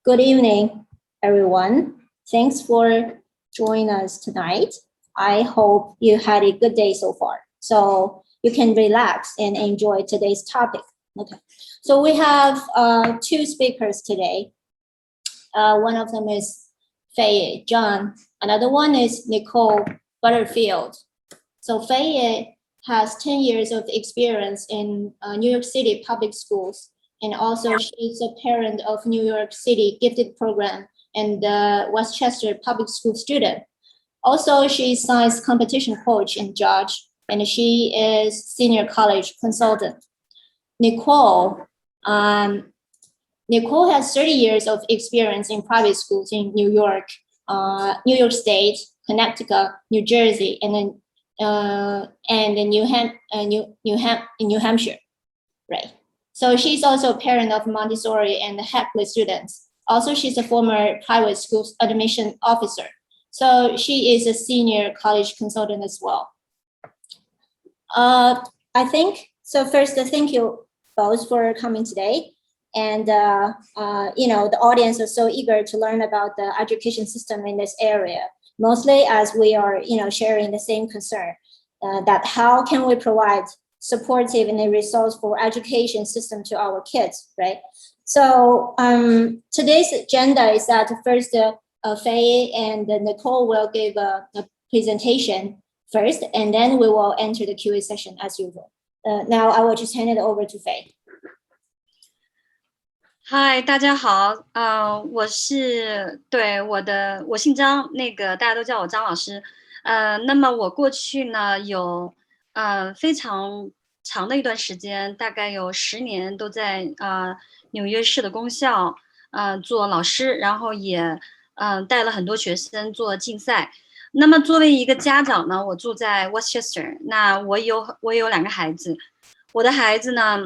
Good evening, everyone. Thanks for joining us tonight. I hope you had a good day so far. So you can relax and enjoy today's topic. Okay. So we have two speakers today. One of them is Faye Zhang. Another one is Nicole Butterfield. So Faye has 10 years of experience in New York City public schools. And also she's a parent of New York City gifted program and Westchester public school student. Also, she's science competition coach and judge, and she is senior college consultant. Nicole has 30 years of experience in private schools in New York State, Connecticut, New Jersey, and then New Hampshire, right? So she's also a parent of Montessori and Hackley students. Also, she's a former private school admission officer. So she is a senior college consultant as well. I think, so first, thank you both for coming today. And, the audience is so eager to learn about the education system in this area, mostly as we are, sharing the same concern that how can we provide supportive and a resourceful education system to our kids, right? So today's agenda is that first, Faye and Nicole will give a presentation first, and then we will enter the Q&A session as usual. Now I will just hand it over to Faye. 嗨，大家好，我姓张，大家都叫我张老师。那么我过去呢有非常长的一段时间，大概有10年都在纽约市的公校做老师，然后也带了很多学生做竞赛。那么作为一个家长呢，我住在 Westchester， 那我有2个孩子，我的孩子呢，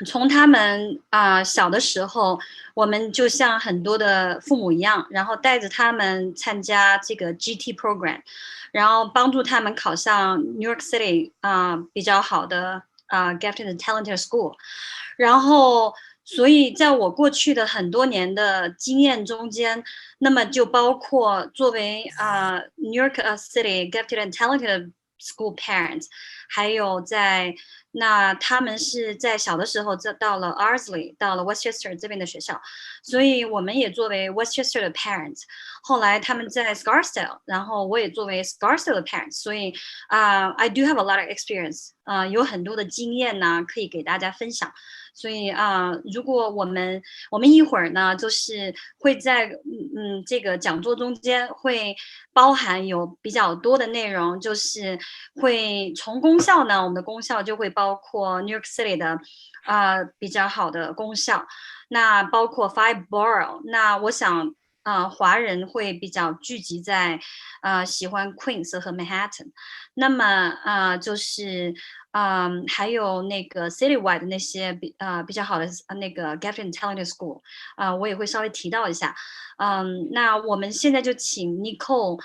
从他们小的时候，我们就像很多的父母一样，然后带着他们参加这个 GT program， 然后帮助他们考上 New York City 比较好的gifted and talented school， 然后所以在我过去的很多年的经验中间，那么就包括作为New York City gifted and talented school parents， 还有那他们是在小的时候到了 Ardsley， 到了 Westchester 这边的学校，所以我们也作为 Westchester 的 parents。后来他们在 Scarsdale， 然后我也作为 Scarsdale 的 parents， 所以I do have a lot of experience， 有很多的经验呢可以给大家分享。所以如果我们一会儿呢，就是会在这个讲座中间会包含有比较多的内容，就是会从公校呢，我们的公校就会包括 New York City 的比较好的公校，那包括 Five Borough， 那我想华人会比较聚集在喜欢 Queens 和 Manhattan， 那么就是还有那个 citywide 的那些比较好的那个 gifted and talented school， 我也会稍微提到一下。那我们现在就请 Nicole，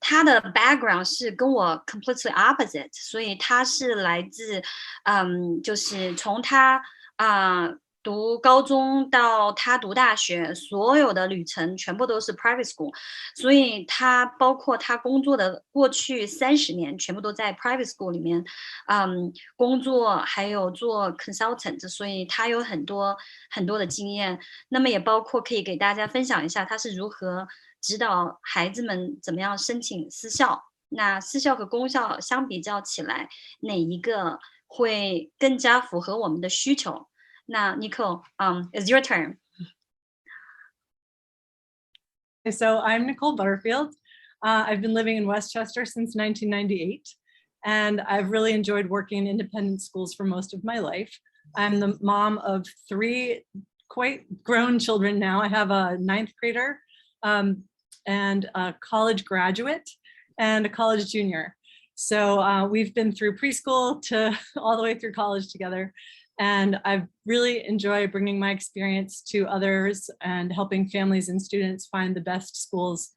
她的 background 是跟我 completely opposite， 所以她是来自就是从她读高中到他读大学，所有的旅程全部都是 private school， 所以他包括他工作的过去30年全部都在 private school 里面工作，还有做 consultant， 所以他有很多的经验。那么也包括可以给大家分享一下他是如何指导孩子们怎么样申请私校，那私校和公校相比较起来，哪一个会更加符合我们的需求？Now, Nicole, it's your turn. So I'm Nicole Butterfield. I've been living in Westchester since 1998, and I've really enjoyed working in independent schools for most of my life. I'm the mom of 3 quite grown children now. I have a 9th grader and a college graduate and a college junior. So we've been through preschool to all the way through college together. And I've really enjoyed bringing my experience to others and helping families and students find the best schools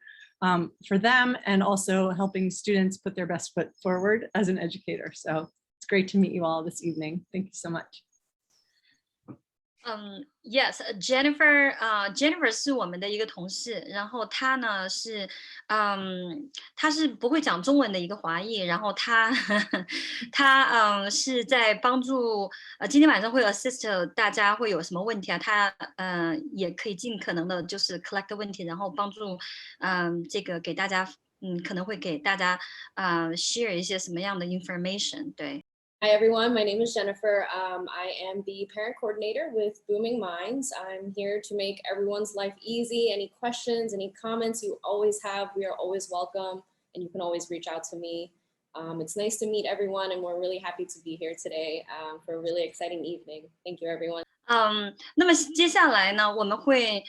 for them, and also helping students put their best foot forward as an educator. So it's great to meet you all this evening. Thank you so much. Yes, Jennifer 是我们的一个同事，然后她呢是，她是不会讲中文的一个华裔，然后她她是在帮助今天晚上会 assist 大家会有什么问题啊，她也可以尽可能的就是 collect 问题，然后帮助这个给大家可能会给大家share 一些什么样的 information， 对。Hi, everyone. My name is Jennifer. I am the parent coordinator with Booming Minds. I'm here to make everyone's life easy. Any questions, any comments you always have, we are always welcome, and you can always reach out to me. It's nice to meet everyone, and we're really happy to be here today for a really exciting evening. Thank you, everyone. 那么接下来呢，我们会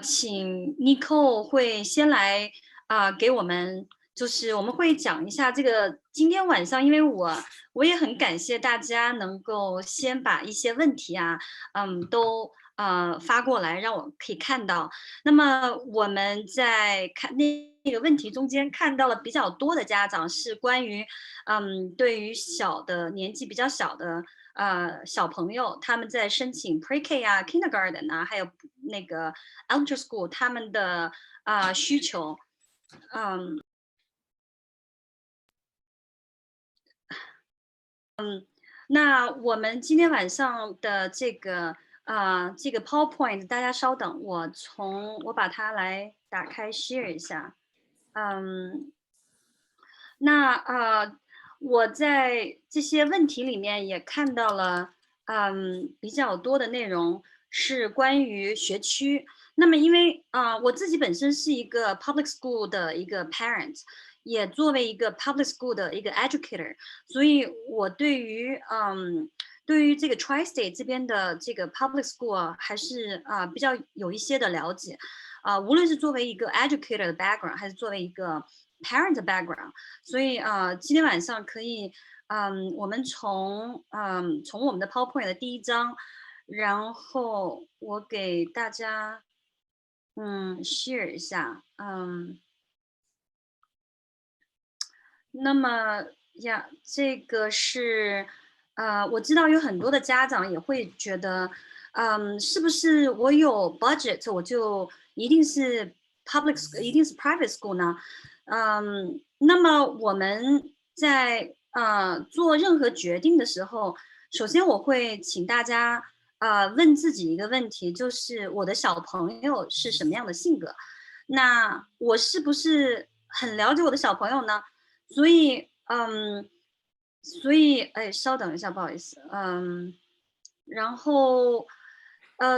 请 Nicole 会先来给我们，就是我们会讲一下这个今天晚上，因为我也很感谢大家能够先把一些问题都发过来，让我可以看到。那么我们在看那个问题中间看到了比较多的家长是关于对于年纪比较小的小朋友，他们在申请 Pre-K 啊、Kindergarten 啊，还有那个 Elementary School 他们的需求，那我们今天晚上的这个PowerPoint， 大家稍等，我把它来打开 share 一下，我在这些问题里面也看到了，比较多的内容是关于学区。那么因为我自己本身是一个 public school 的一个 parent， 也作为一个 public school 的一个 educator， 所以我对于这个 Tri-State 这边的这个 public school 还是比较有一些的了解，无论是作为一个 educator 的 background， 还是作为一个 parent background， 所以今天晚上可以，我们从我们的 PowerPoint 的第一章，然后我给大家share 一下，那么呀，这个是我知道有很多的家长也会觉得，是不是我有 budget 我就一定是 一定是 private school 呢？那么我们在做任何决定的时候，首先我会请大家问自己一个问题，就是我的小朋友是什么样的性格？那我是不是很了解我的小朋友呢？所以哎，稍等一下，不好意思，然后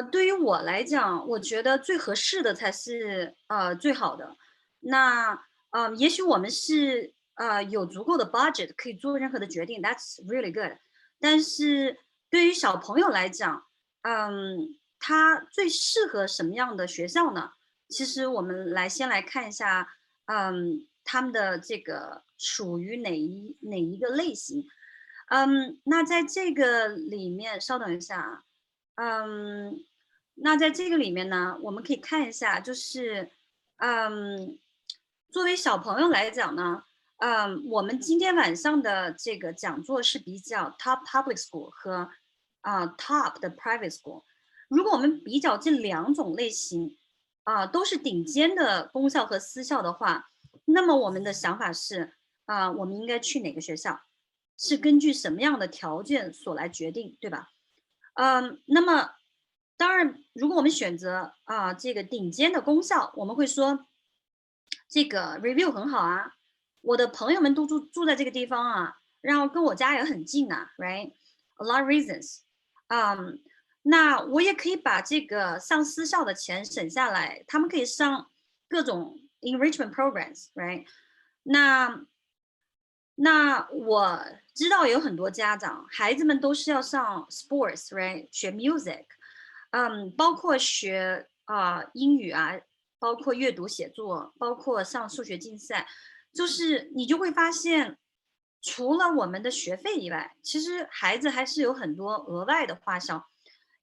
对于我来讲，我觉得最合适的才是最好的。那也许我们是有足够的 budget 可以做任何的决定 ，That's really good。但是对于小朋友来讲，他最适合什么样的学校呢？其实我们先来看一下，他们的这个属于哪一个类型？那在这个里面，稍等一下啊，那在这个里面呢，我们可以看一下，就是作为小朋友来讲呢，我们今天晚上的这个讲座是比较 top public school 和top 的 private school。如果我们比较这两种类型都是顶尖的公校和私校的话，那么我们的想法是我们应该去哪个学校，是根据什么样的条件所来决定，对吧？那么当然，如果我们选择这个顶尖的公校，我们会说这个 review 很好啊，我的朋友们都住在这个地方啊，然后跟我家也很近啊 ，right？A lot of reasons。那我也可以把这个上私校的钱省下来，他们可以上各种 enrichment programs，right？那我知道有很多家长，孩子们都是要上 sports，right？ 学 music，包括学英语啊，包括阅读写作，包括上数学竞赛，就是你就会发现，除了我们的学费以外，其实孩子还是有很多额外的花销，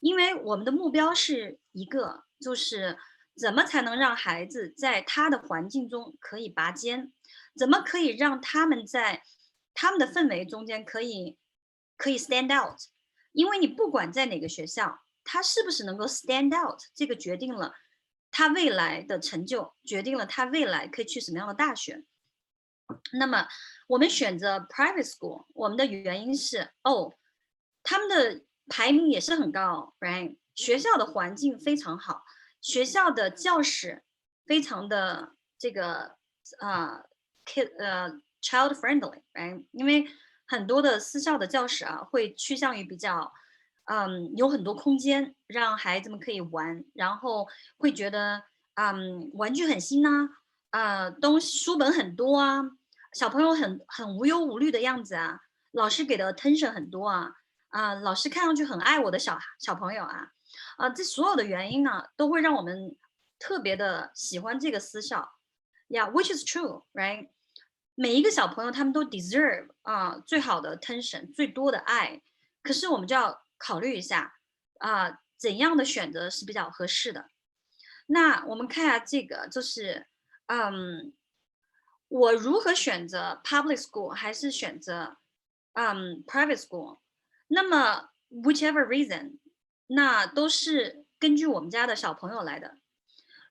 因为我们的目标是一个，就是怎么才能让孩子在他的环境中可以拔尖，怎么可以让他们在他们的氛围中间可以 stand out，因为你不管在哪个学校，他是不是能够 stand out，这个决定了他未来的成就，决定了他未来可以去什么样的大学。那么我们选择 private school， 我们的原因是他们的排名也是很高 ，right？ 学校的环境非常好，学校的教室非常的这个child friendly，right？ 因为很多的私校的教室啊，会趋向于比较有很多空间让孩子们可以玩，然后会觉得玩具很新呐、书本很多啊，小朋友很无忧无虑的样子啊，老师给的 attention 很多啊，老师看上去很爱我的小朋友啊，这所有的原因呢，都会让我们特别的喜欢这个私校，which is true, right？每一个小朋友他们都 deserve 最好的 attention， 最多的爱，可是我们就要考虑一下怎样的选择是比较合适的。那我们看一下这个，就是我如何选择 public school 还是选择private school？那么 whichever reason， 那都是根据我们家的小朋友来的。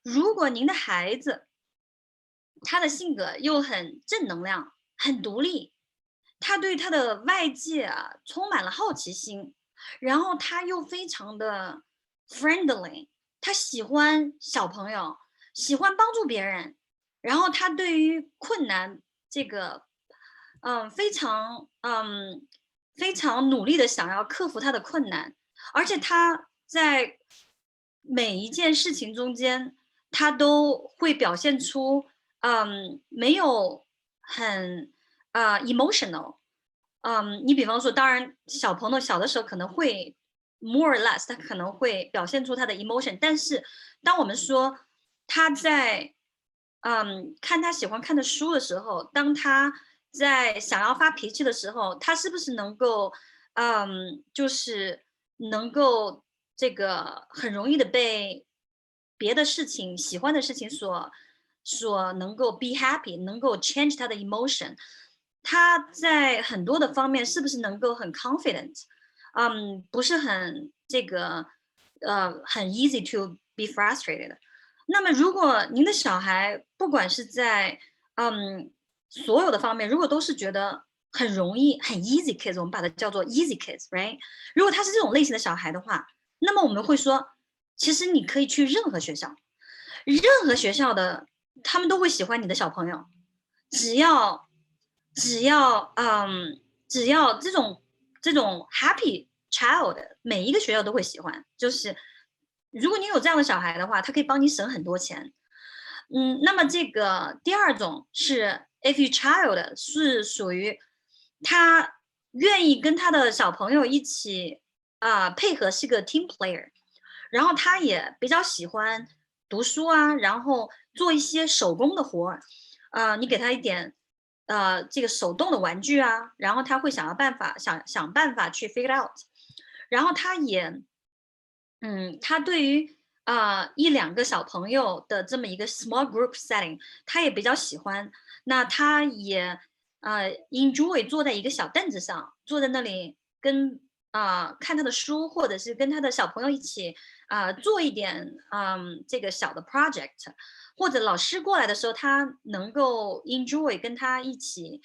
如果您的孩子他的性格又很正能量，很独立，他对他的外界充满了好奇心，然后他又非常的 friendly， 他喜欢小朋友，喜欢帮助别人，然后他对于困难这个非常努力的想要克服他的困难，而且他在每一件事情中间，他都会表现出没有很emotional。你比方说，当然小朋友小的时候可能会 more or less， 他可能会表现出他的 emotion， 但是当我们说他在看他喜欢看的书的时候，当他在想要发脾气的时候，他是不是能够就是能够这个很容易的被别的事情喜欢的事情所能够 be happy， 能够 change 他的 emotion， 他在很多的方面是不是能够很 confident， 不是很这个很 easy to be frustrated。那么如果您的小孩不管是在所有的方面，如果都是觉得很容易很 easy kids， 我们把它叫做 easy kids，right？ 如果他是这种类型的小孩的话，那么我们会说，其实你可以去任何学校，任何学校的他们都会喜欢你的小朋友，只要这种 happy child， 每一个学校都会喜欢。就是如果你有这样的小孩的话，他可以帮你省很多钱。那么这个第二种是 if your child 是属于他愿意跟他的小朋友一起配合，是个 team player， 然后他也比较喜欢读书啊，然后做一些手工的活儿，你给他一点这个手动的玩具啊，然后他会想办法去 figure out， 然后他也他对于一两个小朋友的这么一个 small group setting， 他也比较喜欢。那他也enjoy 坐在一个小凳子上，坐在那里跟看他的书，或者是跟他的小朋友一起做一点这个小的 project， 或者老师过来的时候，他能够 enjoy 跟他一起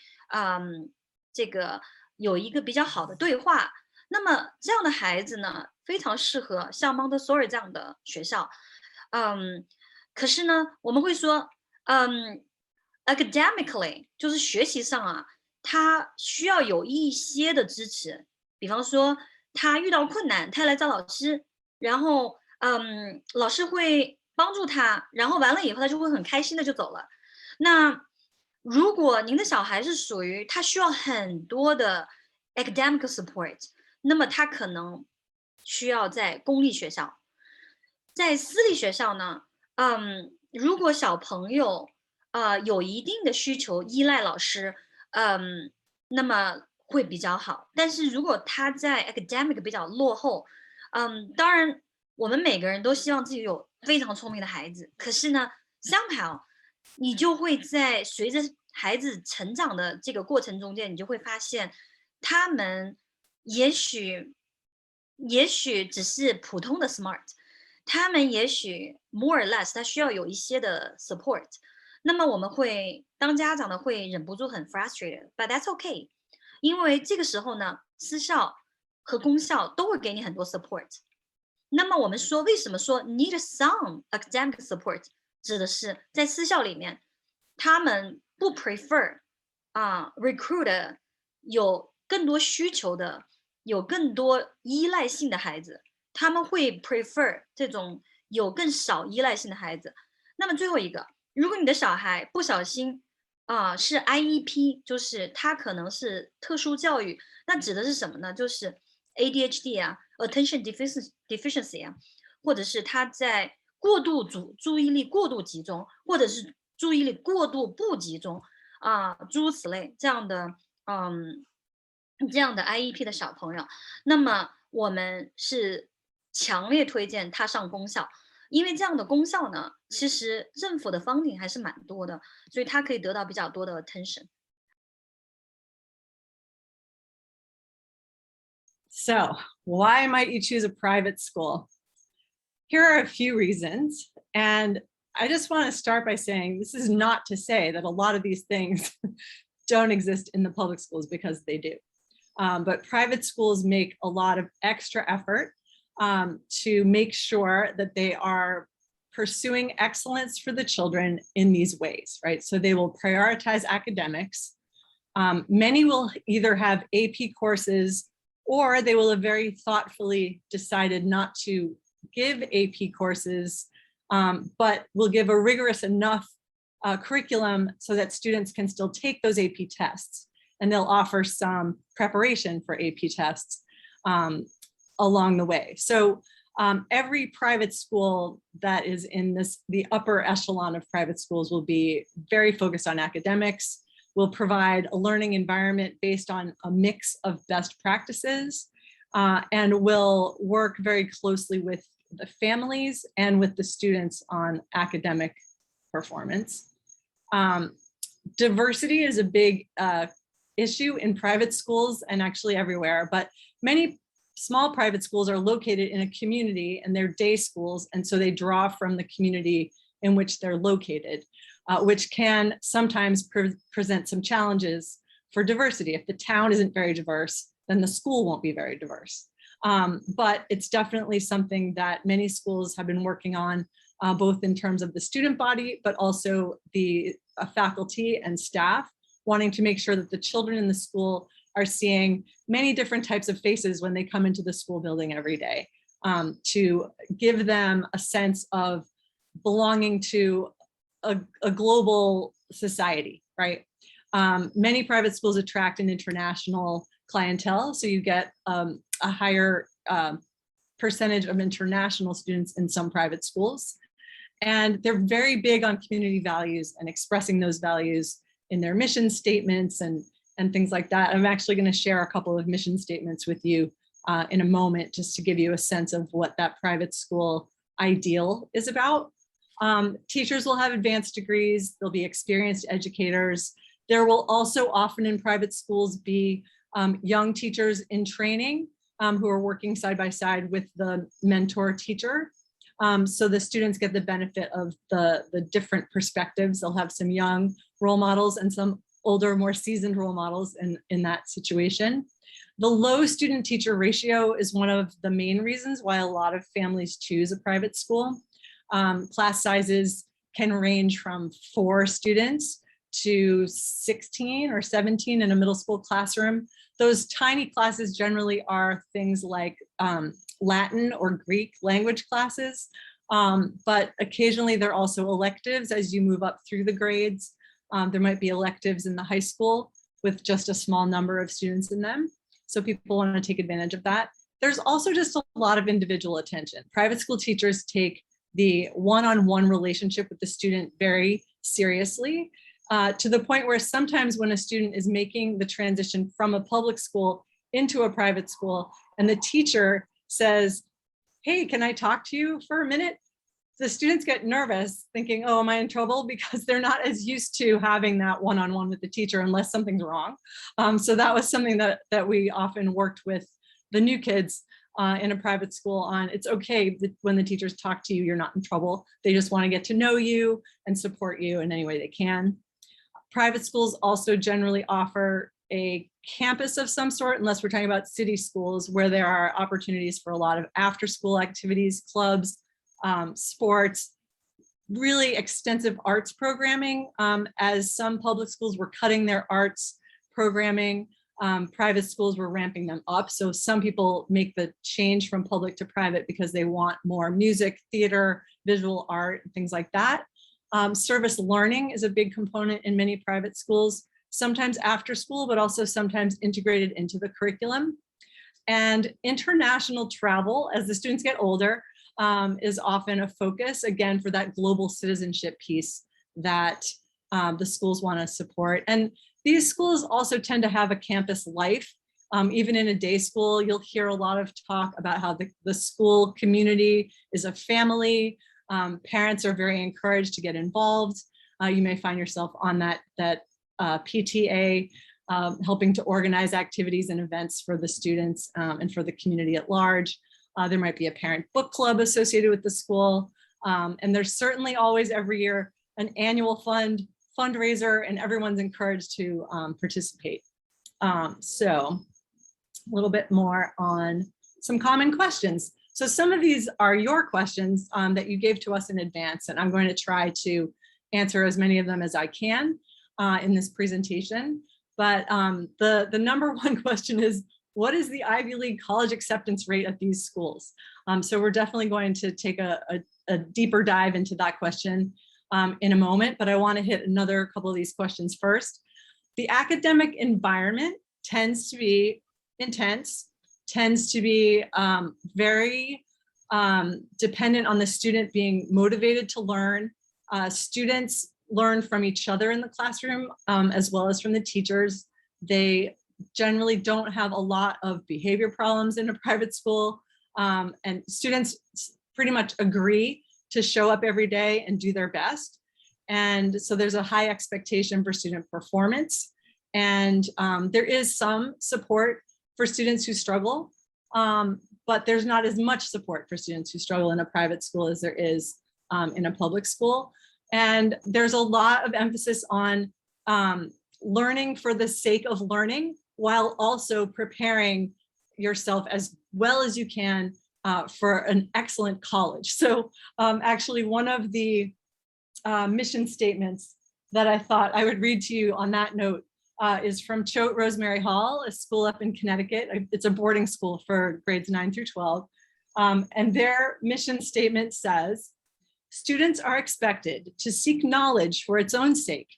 这个有一个比较好的对话。那么这样的孩子呢，非常适合像 Montessori 这样的学校。可是呢，我们会说academically 就是学习上他需要有一些的支持。比方说他遇到困难，他来找老师，然后老师会帮助他，然后完了以后他就会很开心的就走了。那如果您的小孩是属于他需要很多的 academic support， 那么他可能需要在公立学校。在私立学校呢，如果小朋友有一定的需求依赖老师，那么会比较好。但是如果他在 academic 比较落后，当然我们每个人都希望自己有非常聪明的孩子，可是呢 somehow 你就会在随着孩子成长的这个过程中间，你就会发现他们也许也许只是普通的 smart，他们也许 more or less，他需要有一些的 support。那么我们会当家长的会忍不住很 frustrated，but that's okay，因为这个时候呢，私校和公校都会给你很多 support。那么我们说为什么说 need some academic support，指的是在私校里面，他们不 prefer recruit 有更多需求的、有更多依赖性的孩子，他们会 prefer 这种有更少依赖性的孩子。那么最后一个，如果你的小孩不小心是 IEP，就是他可能是特殊教育，那指的是什么呢？就是 ADHD 啊，attention deficiency 啊，或者是他在过度注意力过度集中，或者是注意力过度不集中诸如此类这样的这样的 IEP 的小朋友，那么我们是强烈推荐他上公校，因为这样的公校呢，其实政府的 funding 还是蛮多的，所以他可以得到比较多的 attention。So, why might you choose a private school? Here are a few reasons. And I just want to start by saying this is not to say that a lot of these things don't exist in the public schools, because they do. But private schools make a lot of extra effort to make sure that they are pursuing excellence for the children in these ways, right? So they will prioritize academics. Many will either have AP courses, or they will have very thoughtfully decided not to give AP courses, but will give a rigorous enough curriculum so that students can still take those AP tests. And they'll offer some preparation for AP tests along the way. So every private school that is in the upper echelon of private schools will be very focused on academics, will provide a learning environment based on a mix of best practices, and will work very closely with the families and with the students on academic performance. Diversity is a big issue in private schools and actually everywhere, but many small private schools are located in a community and they're day schools, and so they draw from the community in which they're located, which can sometimes present some challenges for diversity. If the town isn't very diverse, then the school won't be very diverse. But it's definitely something that many schools have been working on, both in terms of the student body, but also the faculty and staff, wanting to make sure that the children in the school are seeing many different types of faces when they come into the school building every day, to give them a sense of belonging to a global society, right? Many private schools attract an international clientele, so you get a higher percentage of international students in some private schools. And they're very big on community values and expressing those values in their mission statements and things like that. I'm actually going to share a couple of mission statements with you in a moment, just to give you a sense of what that private school ideal is about. Teachers will have advanced degrees, they'll be experienced educators. There will also often in private schools be young teachers in training who are working side by side with the mentor teacher. So the students get the benefit of the different perspectives. They'll have some young role models and some older, more seasoned role models in that situation. The low student teacher ratio is one of the main reasons why a lot of families choose a private school. Class sizes can range from 4 students to 16 or 17 in a middle school classroom. Those tiny classes generally are things like Latin or Greek language classes, but occasionally they're also electives as you move up through the grades. There might be electives in the high school with just a small number of students in them. So people want to take advantage of that. There's also just a lot of individual attention. Private school teachers take the one-on-one relationship with the student very seriously, to the point where sometimes when a student is making the transition from a public school into a private school and the teacher says, "Hey, can I talk to you for a minute?" The students get nervous thinking, "Oh, am I in trouble?" Because they're not as used to having that one-on-one with the teacher unless something's wrong. So that was something that we often worked with the new kids in a private school on it's okay that when the teachers talk to you, you're not in trouble. They just want to get to know you and support you in any way they can. Private schools also generally offer a campus of some sort, unless we're talking about city schools, where there are opportunities for a lot of after-school activities, clubs, sports, really extensive arts programming. As some public schools were cutting their arts programming, private schools were ramping them up. So some people make the change from public to private because they want more music, theater, visual art, things like that. Service learning is a big component in many private schools, sometimes after school, but also sometimes integrated into the curriculum. And international travel, as the students get older, is often a focus, again, for that global citizenship piece that the schools want to support. And these schools also tend to have a campus life. Even in a day school, you'll hear a lot of talk about how the school community is a family. Parents are very encouraged to get involved. You may find yourself on that PTA, helping to organize activities and events for the students and for the community at large. There might be a parent book club associated with the school. And there's certainly always every year an annual fundraiser, and everyone's encouraged to participate. So a little bit more on some common questions. So some of these are your questions that you gave to us in advance, and I'm going to try to answer as many of them as I can in this presentation. But the number one question is, what is the Ivy League college acceptance rate at these schools? So we're definitely going to take a deeper dive into that question in a moment, but I want to hit another couple of these questions first. The academic environment tends to be intense, tends to be very dependent on the student being motivated to learn. Students learn from each other in the classroom as well as from the teachers. They generally don't have a lot of behavior problems in a private school, and students pretty much agree to show up every day and do their best. And so there's a high expectation for student performance. And there is some support for students who struggle, but there's not as much support for students who struggle in a private school as there is in a public school. And there's a lot of emphasis on learning for the sake of learning, while also preparing yourself as well as you can for an excellent college. So actually one of the mission statements that I thought I would read to you on that note is from Choate Rosemary Hall, a school up in Connecticut. It's a boarding school for grades 9 through 12. And their mission statement says, students are expected to seek knowledge for its own sake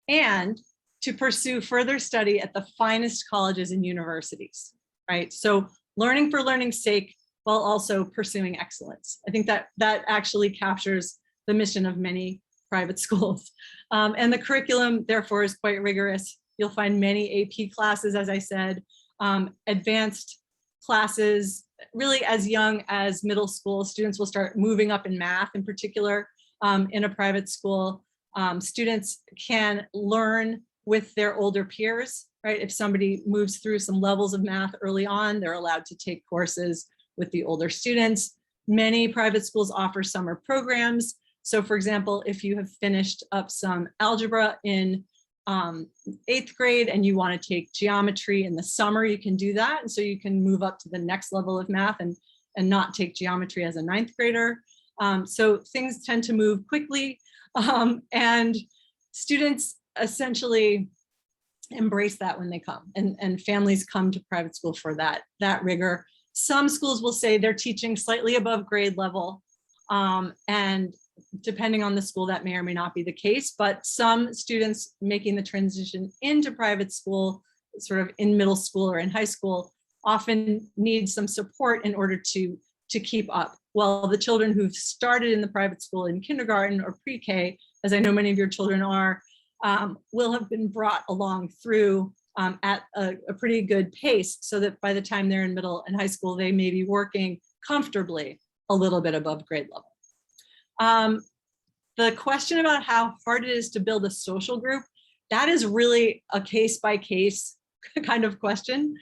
and to pursue further study at the finest colleges and universities, right? So learning for learning's sake while also pursuing excellence. I think that actually captures the mission of many private schools. And the curriculum, therefore, is quite rigorous. You'll find many AP classes, as I said, advanced classes, really as young as middle school. Students will start moving up in math in particular in a private school. Students can learn with their older peers, right? If somebody moves through some levels of math early on, they're allowed to take courses with the older students. Many private schools offer summer programs. So for example, if you have finished up some algebra in 8th grade and you want to take geometry in the summer, you can do that. And so you can move up to the next level of math and not take geometry as a 9th grader. So things tend to move quickly, and students essentially embrace that when they come, and families come to private school for that rigor. Some schools will say they're teaching slightly above grade level, and depending on the school, that may or may not be the case, but some students making the transition into private school, sort of in middle school or in high school, often need some support in order to keep up. While the children who've started in the private school in kindergarten or pre-K, as I know many of your children are, will have been brought along through at a pretty good pace, so that by the time they're in middle and high school, they may be working comfortably a little bit above grade level. The question about how hard it is to build a social group, that is really a case by case kind of question.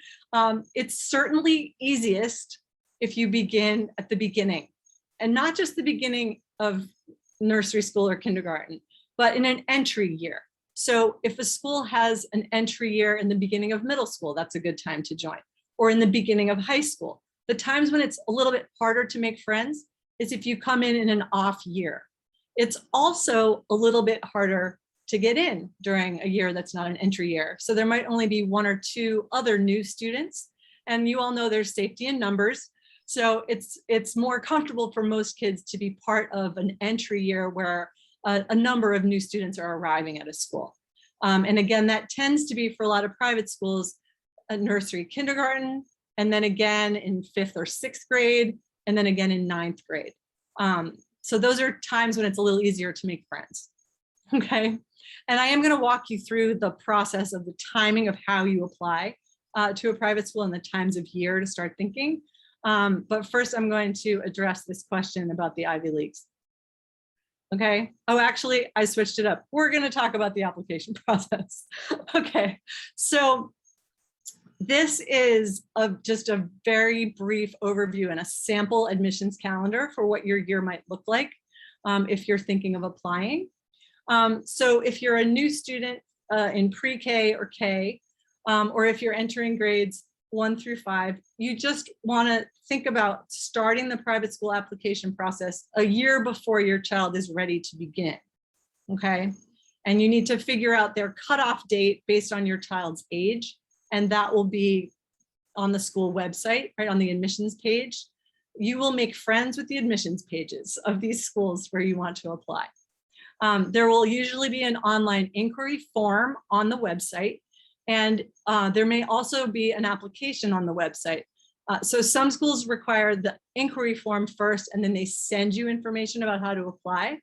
It's certainly easiest if you begin at the beginning, and not just the beginning of nursery school or kindergarten, but in an entry year. So if a school has an entry year in the beginning of middle school, that's a good time to join, or in the beginning of high school. The times when it's a little bit harder to make friends is if you come in an off year. It's also a little bit harder to get in during a year that's not an entry year. So there might only be 1 or 2 other new students, and you all know there's safety in numbers. So it's more comfortable for most kids to be part of an entry year where a number of new students are arriving at a school. And again, that tends to be for a lot of private schools, a nursery, kindergarten, and then again in 5th or 6th grade, and then again in 9th grade. So those are times when it's a little easier to make friends, okay? And I am gonna walk you through the process of the timing of how you apply to a private school and the times of year to start thinking. But first I'm going to address this question about the Ivy Leagues. Okay. Oh, actually, I switched it up. We're going to talk about the application process. Okay. So this is just a very brief overview and a sample admissions calendar for what your year might look like if you're thinking of applying. So if you're a new student in pre-K or K, or if you're entering grades 1 through 5, you just want to think about starting the private school application process a year before your child is ready to begin, okay? And you need to figure out their cutoff date based on your child's age, and that will be on the school website, right, on the admissions page. You will make friends with the admissions pages of these schools where you want to apply. There will usually be an online inquiry form on the website, and there may also be an application on the website. So some schools require the inquiry form first, and then they send you information about how to apply.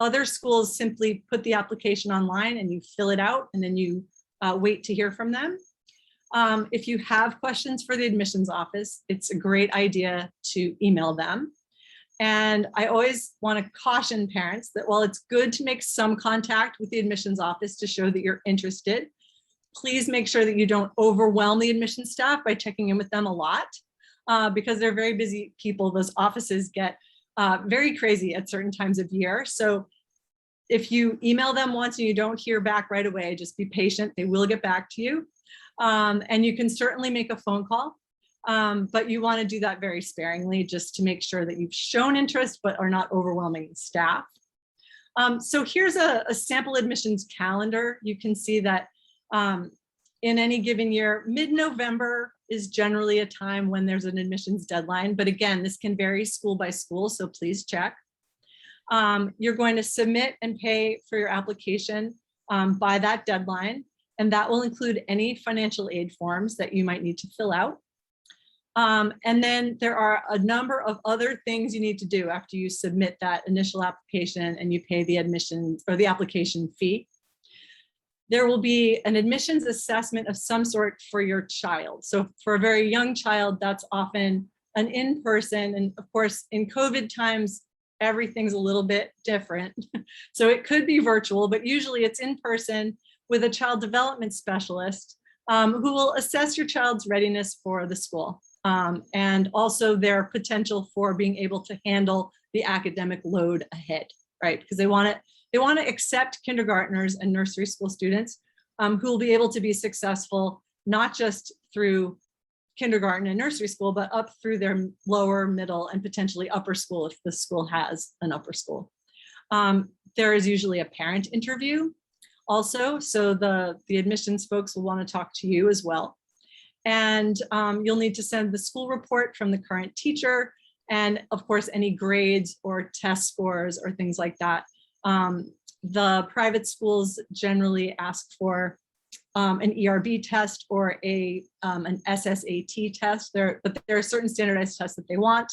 Other schools simply put the application online and you fill it out, and then you wait to hear from them. If you have questions for the admissions office, it's a great idea to email them. And I always want to caution parents that while it's good to make some contact with the admissions office to show that you're interested, please make sure that you don't overwhelm the admissions staff by checking in with them a lot because they're very busy people. Those offices get very crazy at certain times of year. So if you email them once and you don't hear back right away, just be patient. They will get back to you. And you can certainly make a phone call, but you want to do that very sparingly just to make sure that you've shown interest but are not overwhelming the staff. So here's a sample admissions calendar. You can see that in any given year, mid-November is generally a time when there's an admissions deadline. But again, this can vary school by school, so please check. You're going to submit and pay for your application by that deadline, and that will include any financial aid forms that you might need to fill out. And then there are a number of other things you need to do after you submit that initial application and you pay the admissions or the application fee. There will be an admissions assessment of some sort for your child. So for a very young child, that's often an in-person, and of course, in COVID times, everything's a little bit different. So it could be virtual, but usually it's in person with a child development specialist who will assess your child's readiness for the school and also their potential for being able to handle the academic load ahead, right? Because they want to accept kindergartners and nursery school students who will be able to be successful, not just through kindergarten and nursery school, but up through their lower, middle, and potentially upper school if the school has an upper school. There is usually a parent interview also, so the admissions folks will want to talk to you as well. And you'll need to send the school report from the current teacher, and of course, any grades or test scores or things like that. The private schools generally ask for an ERB test or an SSAT test. But there are certain standardized tests that they want,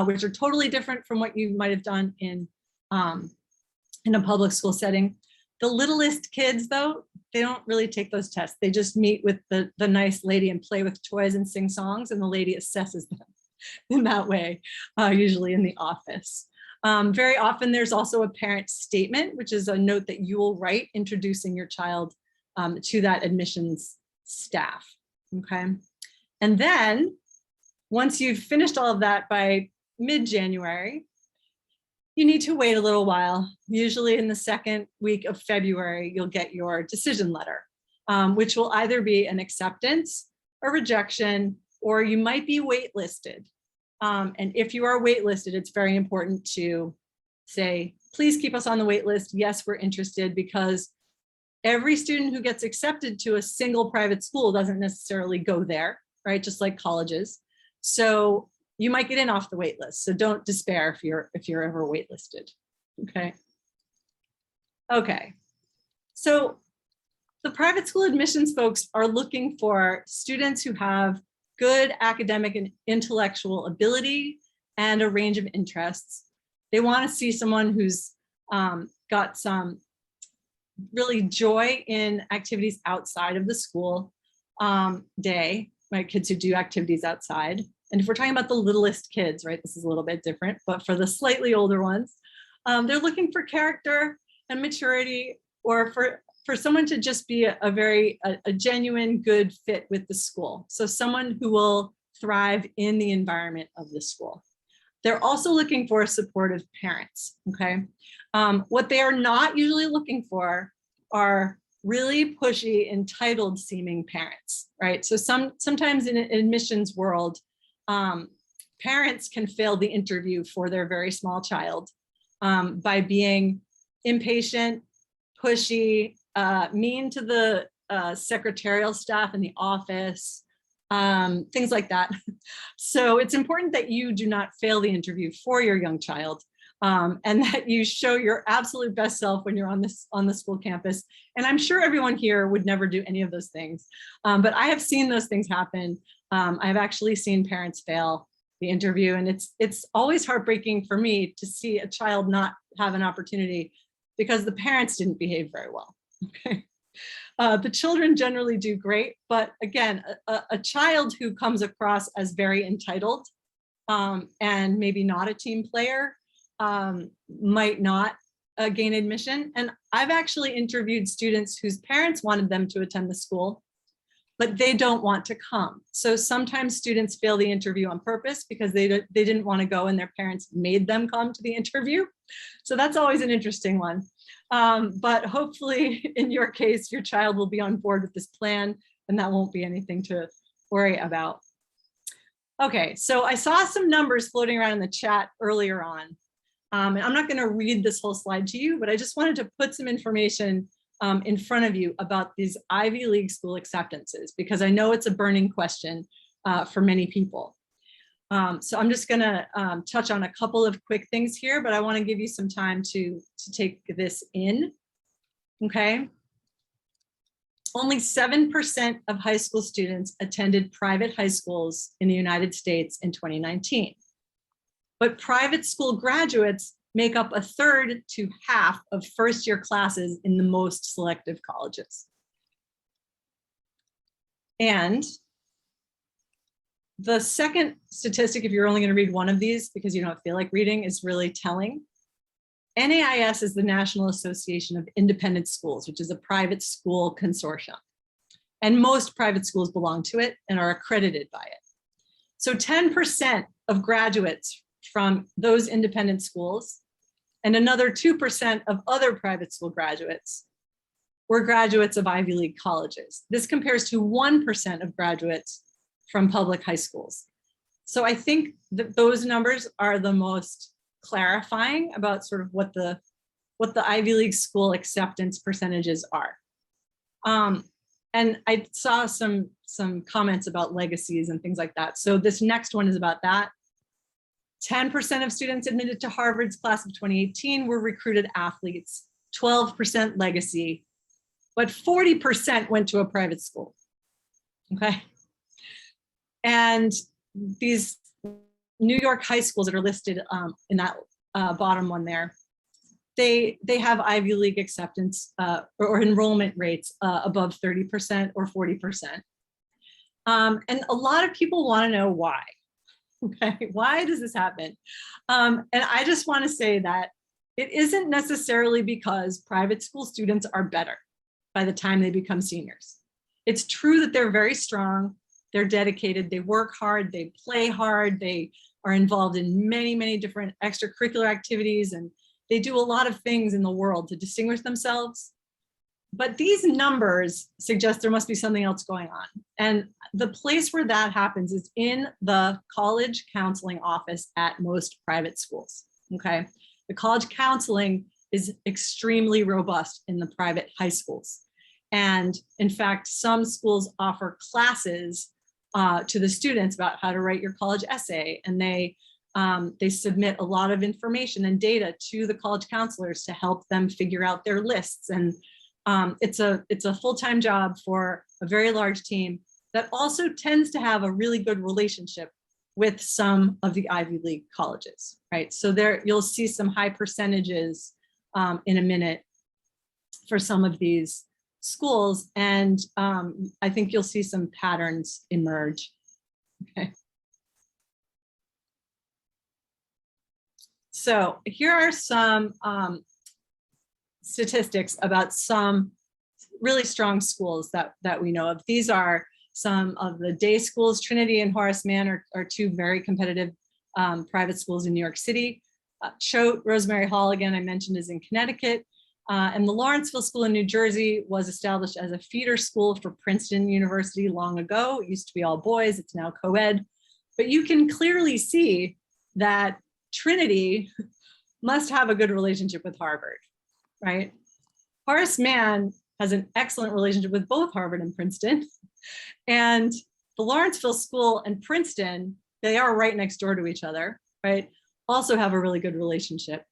which are totally different from what you might have done in a public school setting. The littlest kids, though, they don't really take those tests. They just meet with the nice lady and play with toys and sing songs, and the lady assesses them in that way, usually in the office. Very often there's also a parent statement, which is a note that you will write introducing your child to that admissions staff, okay? And then Once you've finished all of that by mid-January, you need to wait a little while. Usually in the second week of February, you'll get your decision letter, which will either be an acceptance, a rejection, or you might be waitlisted. And if you are waitlisted, it's very important to say, please keep us on the wait list. Yes, we're interested, because every student who gets accepted to a single private school doesn't necessarily go there, right? Just like colleges. So you might get in off the wait list. So don't despair if you're ever waitlisted. Okay. Okay. So the private school admissions folks are looking for students who have good academic and intellectual ability and a range of interests. They want to see someone who's got some really joy in activities outside of the school day, right? Kids who do activities outside. And if we're talking about the littlest kids, right, this is a little bit different, but for the slightly older ones, they're looking for character and maturity, or for someone to just be a genuine good fit with the school. So someone who will thrive in the environment of the school. They're also looking for supportive parents, okay? What they are not usually looking for are really pushy, entitled seeming parents, right? So sometimes in an admissions world, parents can fail the interview for their very small child by being impatient, pushy, mean to the secretarial staff in the office, things like that. So it's important that you do not fail the interview for your young child, and that you show your absolute best self when you're on the school campus. And I'm sure everyone here would never do any of those things, but I have seen those things happen. I've actually seen parents fail the interview, and it's always heartbreaking for me to see a child not have an opportunity because the parents didn't behave very well. Okay. The children generally do great, but again, a child who comes across as very entitled and maybe not a team player might not gain admission. And I've actually interviewed students whose parents wanted them to attend the school, but they don't want to come. So sometimes students fail the interview on purpose because they didn't want to go and their parents made them come to the interview. So that's always an interesting one. But hopefully in your case, your child will be on board with this plan and that won't be anything to worry about. Okay, so I saw some numbers floating around in the chat earlier on. And I'm not going to read this whole slide to you, but I just wanted to put some information in front of you about these Ivy League school acceptances, because I know it's a burning question for many people. So I'm just going to touch on a couple of quick things here, but I want to give you some time to take this in. Okay. Only 7% of high school students attended private high schools in the United States in 2019. But private school graduates make up a third to half of first-year classes in the most selective colleges. And the second statistic, if you're only going to read one of these because you don't feel like reading, is really telling. NAIS is the National Association of Independent Schools, which is a private school consortium. And most private schools belong to it and are accredited by it. So 10% of graduates from those independent schools and another 2% of other private school graduates were graduates of Ivy League colleges. This compares to 1% of graduates from public high schools. So I think that those numbers are the most clarifying about sort of what the Ivy League school acceptance percentages are. And I saw some comments about legacies and things like that. So this next one is about that. 10% of students admitted to Harvard's class of 2018 were recruited athletes, 12% legacy, but 40% went to a private school, okay? And these New York high schools that are listed in that bottom one there, they have Ivy League acceptance or enrollment rates above 30% or 40%. And a lot of people want to know why. Okay, why does this happen? And I just want to say that it isn't necessarily because private school students are better by the time they become seniors. It's true that they're very strong they're dedicated, they work hard, they play hard, they are involved in many, many different extracurricular activities, and they do a lot of things in the world to distinguish themselves. But these numbers suggest there must be something else going on. And the place where that happens is in the college counseling office at most private schools, okay? The college counseling is extremely robust in the private high schools. And in fact, some schools offer classes to the students about how to write your college essay. And they submit a lot of information and data to the college counselors to help them figure out their lists. And it's a full-time job for a very large team that also tends to have a really good relationship with some of the Ivy League colleges, right? So there you'll see some high percentages in a minute for some of these schools, and I think you'll see some patterns emerge. Okay. So here are some statistics about some really strong schools that we know of. These are some of the day schools. Trinity and Horace Mann are two very competitive private schools in New York City. Choate, Rosemary Hall, again, I mentioned, is in Connecticut. And the Lawrenceville School in New Jersey was established as a feeder school for Princeton University long ago. It used to be all boys, it's now co-ed. But you can clearly see that Trinity must have a good relationship with Harvard, right? Horace Mann has an excellent relationship with both Harvard and Princeton. And the Lawrenceville School and Princeton, they are right next door to each other, right? Also have a really good relationship.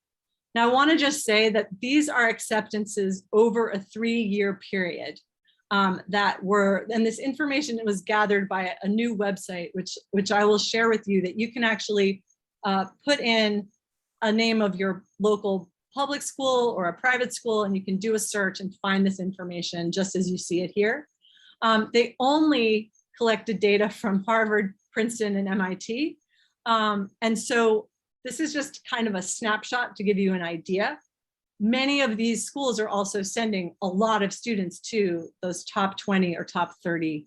Now, I want to just say that these are acceptances over a 3-year period that were, and this information was gathered by a new website, which I will share with you, that you can actually put in a name of your local public school or a private school, and you can do a search and find this information just as you see it here. They only collected data from Harvard, Princeton, and MIT. And so this is just kind of a snapshot to give you an idea. Many of these schools are also sending a lot of students to those top 20 or top 30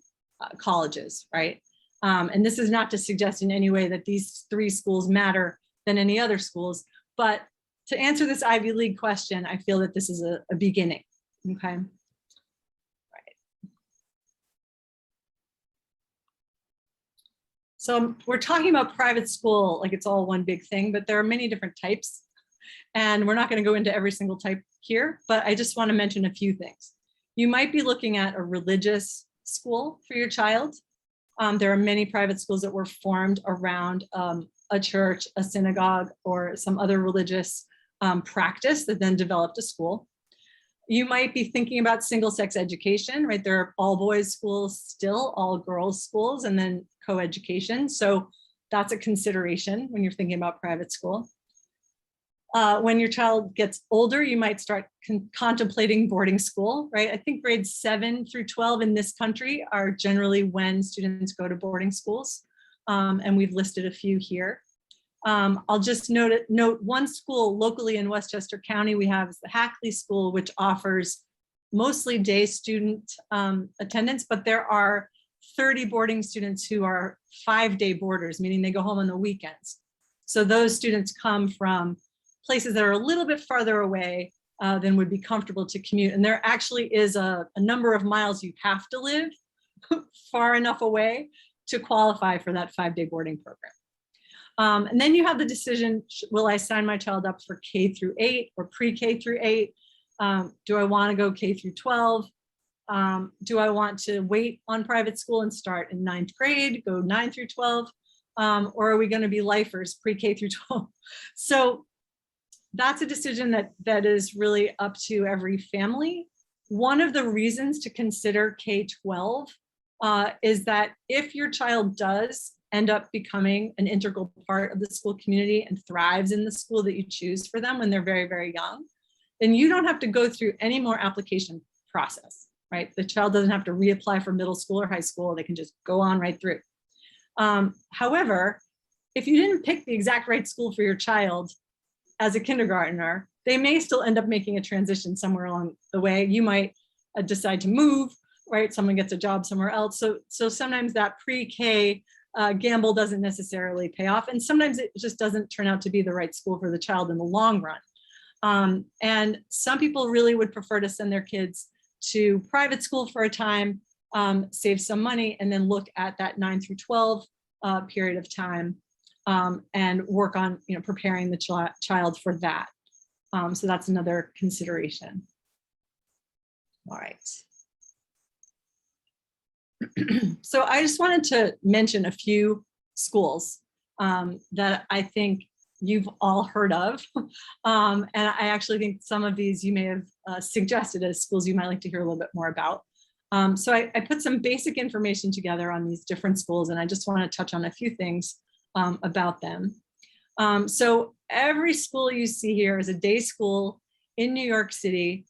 colleges, right? And this is not to suggest in any way that these 3 schools matter than any other schools, but to answer this Ivy League question, I feel that this is a beginning, okay? So we're talking about private school like it's all one big thing, but there are many different types. And we're not going to go into every single type here, but I just want to mention a few things. You might be looking at a religious school for your child. There are many private schools that were formed around a church, a synagogue, or some other religious practice that then developed a school. You might be thinking about single-sex education, right? There are all boys schools still, all girls schools, and then co-education. So that's a consideration when you're thinking about private school. When your child gets older, you might start contemplating boarding school, right? I think grades 7 through 12 in this country are generally when students go to boarding schools. And we've listed a few here. I'll just note one school locally in Westchester County we have is the Hackley School, which offers mostly day student attendance, but there are 30 boarding students who are 5-day boarders, meaning they go home on the weekends. So those students come from places that are a little bit farther away than would be comfortable to commute. And there actually is a number of miles you have to live far enough away to qualify for that 5-day boarding program. And then you have the decision, will I sign my child up for K through 8 or pre-K through 8? Do I want to go K through 12? Do I want to wait on private school and start in 9th grade, go 9 through 12? Or are we going to be lifers pre-K through 12? So that's a decision that is really up to every family. One of the reasons to consider K-12 is that if your child does end up becoming an integral part of the school community and thrives in the school that you choose for them when they're very, very young, then you don't have to go through any more application process, right? The child doesn't have to reapply for middle school or high school. They can just go on right through. However, if you didn't pick the exact right school for your child as a kindergartner, they may still end up making a transition somewhere along the way. You might decide to move, right? Someone gets a job somewhere else. So sometimes that pre-K gamble doesn't necessarily pay off. And sometimes it just doesn't turn out to be the right school for the child in the long run. And some people really would prefer to send their kids to private school for a time, save some money, and then look at that 9 through 12 period of time and work on preparing the child for that. So that's another consideration. All right. So I just wanted to mention a few schools that I think you've all heard of. And I actually think some of these you may have suggested as schools you might like to hear a little bit more about. So I put some basic information together on these different schools, and I just want to touch on a few things about them. So every school you see here is a day school in New York City.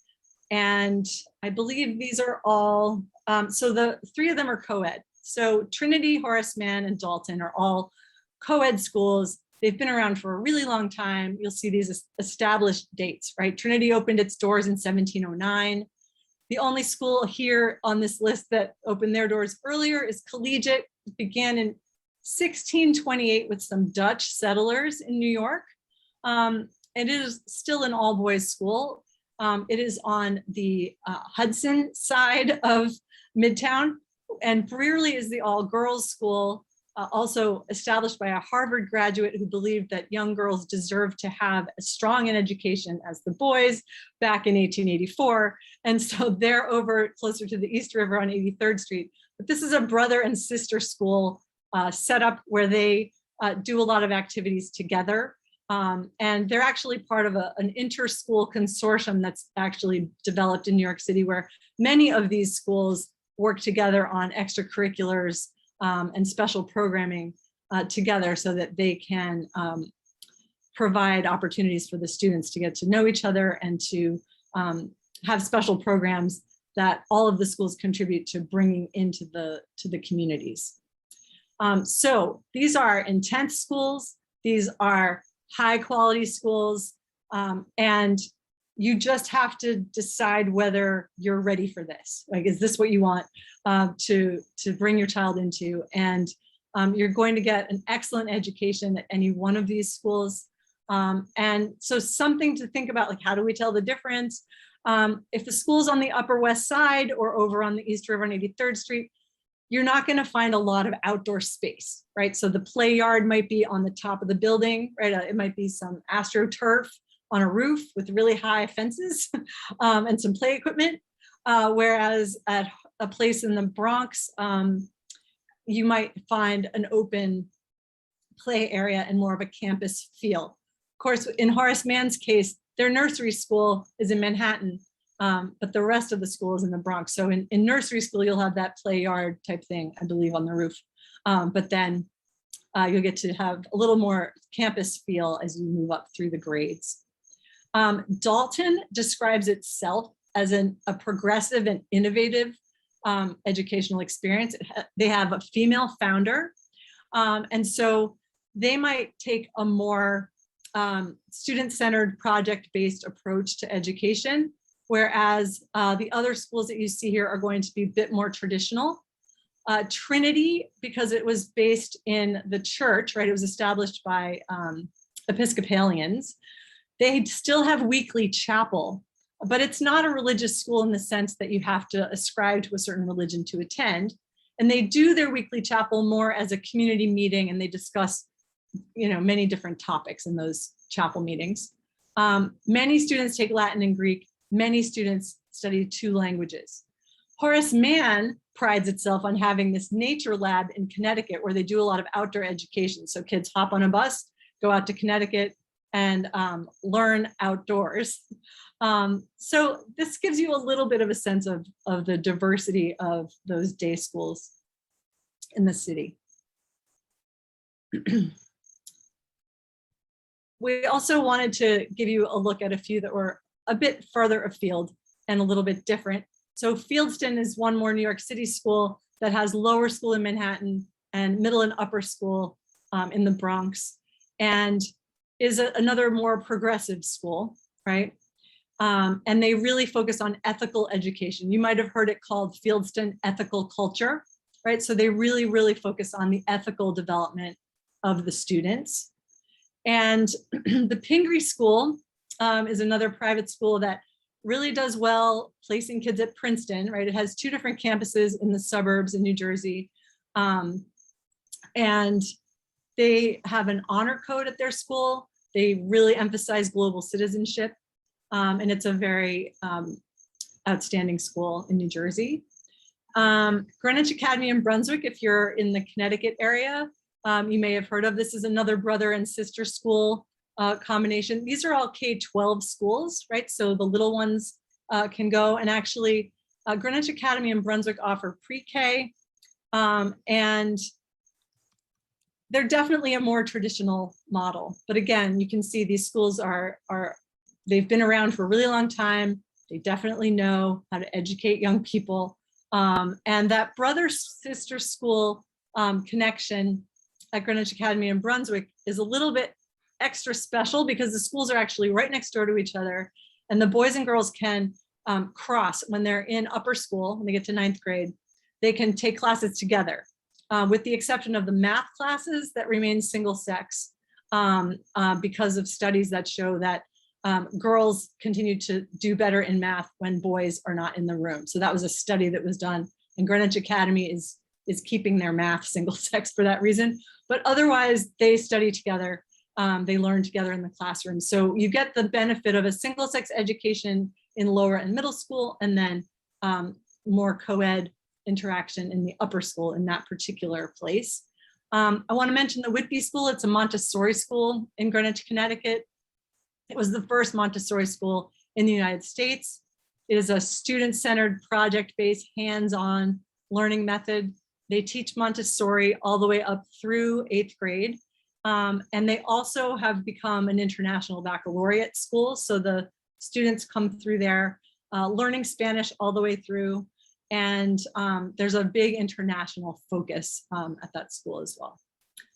And I believe these are all, so the 3 of them are co-ed. So Trinity, Horace Mann, and Dalton are all co-ed schools. They've been around for a really long time. You'll see these established dates, right? Trinity opened its doors in 1709. The only school here on this list that opened their doors earlier is Collegiate. It began in 1628 with some Dutch settlers in New York. It is still an all-boys school. It is on the Hudson side of Midtown, and Brearley is the all-girls school, also established by a Harvard graduate who believed that young girls deserved to have as strong an education as the boys back in 1884. And so they're over closer to the East River on 83rd Street. But this is a brother and sister school set up where they do a lot of activities together. And they're actually part of an inter-school consortium that's actually developed in New York City, where many of these schools work together on extracurriculars and special programming together so that they can provide opportunities for the students to get to know each other and to have special programs that all of the schools contribute to bringing into the communities. So these are intense schools. These are high quality schools, and you just have to decide whether you're ready for this. Like, is this what you want to bring your child into? And you're going to get an excellent education at any one of these schools. And so something to think about, like, how do we tell the difference? If the school's on the Upper West Side or over on the East River on 83rd Street, you're not going to find a lot of outdoor space, right? So the play yard might be on the top of the building, right? It might be some AstroTurf on a roof with really high fences and some play equipment. Whereas at a place in the Bronx, you might find an open play area and more of a campus feel. Of course, in Horace Mann's case, their nursery school is in Manhattan, but the rest of the school is in the Bronx. So in nursery school, you'll have that play yard type thing, I believe, on the roof. But then you'll get to have a little more campus feel as you move up through the grades. Dalton describes itself as a progressive and innovative educational experience. They have a female founder. And so they might take a more student-centered, project-based approach to education, whereas the other schools that you see here are going to be a bit more traditional. Trinity, because it was based in the church, right? It was established by Episcopalians. They still have weekly chapel, but it's not a religious school in the sense that you have to ascribe to a certain religion to attend. And they do their weekly chapel more as a community meeting, and they discuss, many different topics in those chapel meetings. Many students take Latin and Greek. Many students study 2 languages. Horace Mann prides itself on having this nature lab in Connecticut where they do a lot of outdoor education. So kids hop on a bus, go out to Connecticut, and learn outdoors. So this gives you a little bit of a sense of the diversity of those day schools in the city. We also wanted to give you a look at a few that were a bit further afield and a little bit different. So Fieldston is one more New York City school that has lower school in Manhattan and middle and upper school in the Bronx, and is another more progressive school, right? And they really focus on ethical education. You might have heard it called Fieldston ethical culture, right? So they really, really focus on the ethical development of the students. And the Pingree School is another private school that really does well placing kids at Princeton, right? It has 2 different campuses in the suburbs in New Jersey. And they have an honor code at their school. They really emphasize global citizenship. And it's a very outstanding school in New Jersey. Greenwich Academy in Brunswick, if you're in the Connecticut area, you may have heard of. This is another brother and sister school combination. These are all K-12 schools, right? So the little ones can go, and actually Greenwich Academy in Brunswick offer pre-K, and they're definitely a more traditional model. But again, you can see these schools they've been around for a really long time. They definitely know how to educate young people. And that brother-sister school connection at Greenwich Academy in Brunswick is a little bit extra special because the schools are actually right next door to each other. And the boys and girls can cross when they're in upper school, when they get to 9th grade, they can take classes together. With the exception of the math classes that remain single sex because of studies that show that girls continue to do better in math when boys are not in the room. So that was a study that was done, and Greenwich Academy is keeping their math single sex for that reason. But otherwise, they study together. They learn together in the classroom. So you get the benefit of a single sex education in lower and middle school, and then more co-ed interaction in the upper school in that particular place. I want to mention the Whitby School. It's a Montessori school in Greenwich, Connecticut. It was the first Montessori school in the United States. It is a student-centered, project-based, hands-on learning method. They teach Montessori all the way up through 8th grade. And they also have become an international baccalaureate school. So the students come through there learning Spanish all the way through. And there's a big international focus at that school as well.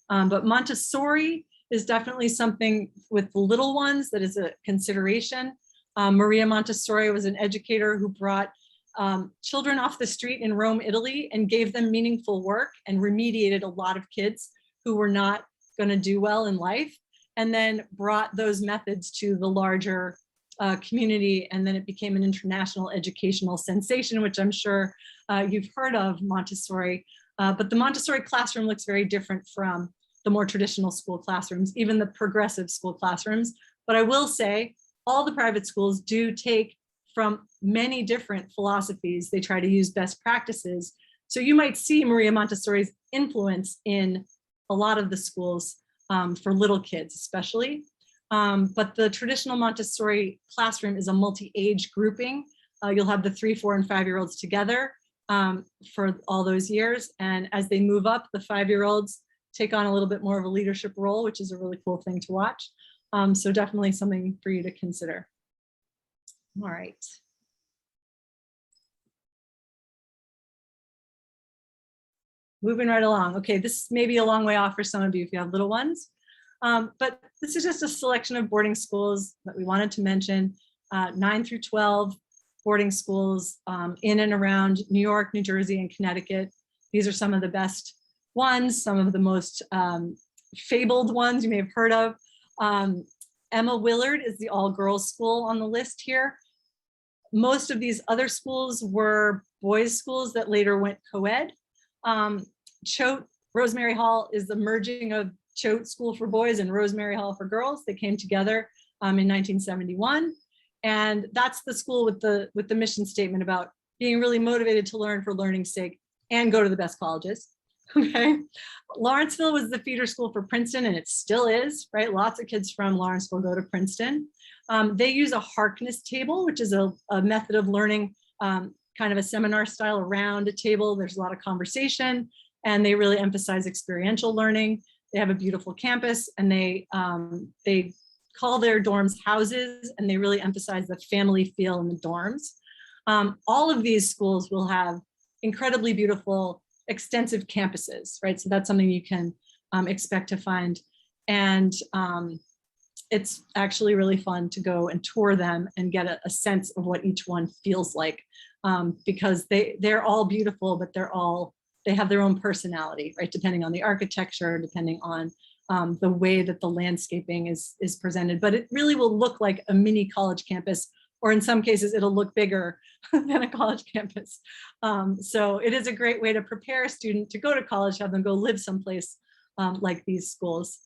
But Montessori is definitely something with the little ones that is a consideration. Maria Montessori was an educator who brought children off the street in Rome, Italy, and gave them meaningful work and remediated a lot of kids who were not going to do well in life, and then brought those methods to the larger community. And then it became an international educational sensation, which I'm sure you've heard of, Montessori. But the Montessori classroom looks very different from the more traditional school classrooms, even the progressive school classrooms. But I will say all the private schools do take from many different philosophies. They try to use best practices. So you might see Maria Montessori's influence in a lot of the schools for little kids, especially. But the traditional Montessori classroom is a multi-age grouping. You'll have the 3, 4, and 5-year-olds together for all those years. And as they move up, the 5-year-olds take on a little bit more of a leadership role, which is a really cool thing to watch. So definitely something for you to consider. All right. Moving right along. Okay, this may be a long way off for some of you if you have little ones, but this is just a selection of boarding schools that we wanted to mention. 9 through 12 boarding schools in and around New York, New Jersey, and Connecticut. These are some of the best ones, some of the most fabled ones you may have heard of. Emma Willard is the all-girls school on the list here. Most of these other schools were boys' schools that later went co-ed. Choate, Rosemary Hall is the merging of Choate School for Boys and Rosemary Hall for Girls. They came together in 1971. And that's the school with the mission statement about being really motivated to learn for learning's sake and go to the best colleges. Okay. Lawrenceville was the feeder school for Princeton, and it still is, right? Lots of kids from Lawrenceville go to Princeton. They use a Harkness table, which is a method of learning, kind of a seminar style around a table. There's a lot of conversation, and they really emphasize experiential learning. They have a beautiful campus, and they call their dorms houses, and they really emphasize the family feel in the dorms. All of these schools will have incredibly beautiful, extensive campuses, right? So that's something you can expect to find. And it's actually really fun to go and tour them and get a sense of what each one feels like, because they're all beautiful, but they have their own personality, right? Depending on the architecture, depending on the way that the landscaping is presented. But it really will look like a mini college campus, or in some cases, it'll look bigger than a college campus. So it is a great way to prepare a student to go to college, have them go live someplace like these schools.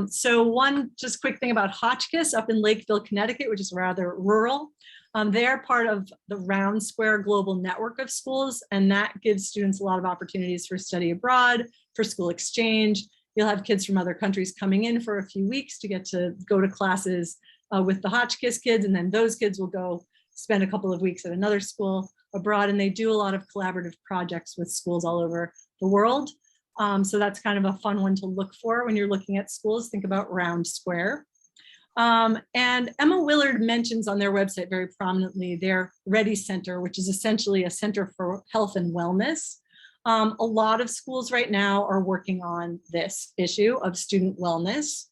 So one just quick thing about Hotchkiss up in Lakeville, Connecticut, which is rather rural. They're part of the Round Square Global Network of schools, and that gives students a lot of opportunities for study abroad, for school exchange. You'll have kids from other countries coming in for a few weeks to get to go to classes with the Hotchkiss kids, and then those kids will go spend a couple of weeks at another school abroad, and they do a lot of collaborative projects with schools all over the world. So that's kind of a fun one to look for when you're looking at schools. Think about Round Square. And Emma Willard mentions on their website very prominently their Ready Center, which is essentially a center for health and wellness. A lot of schools right now are working on this issue of student wellness.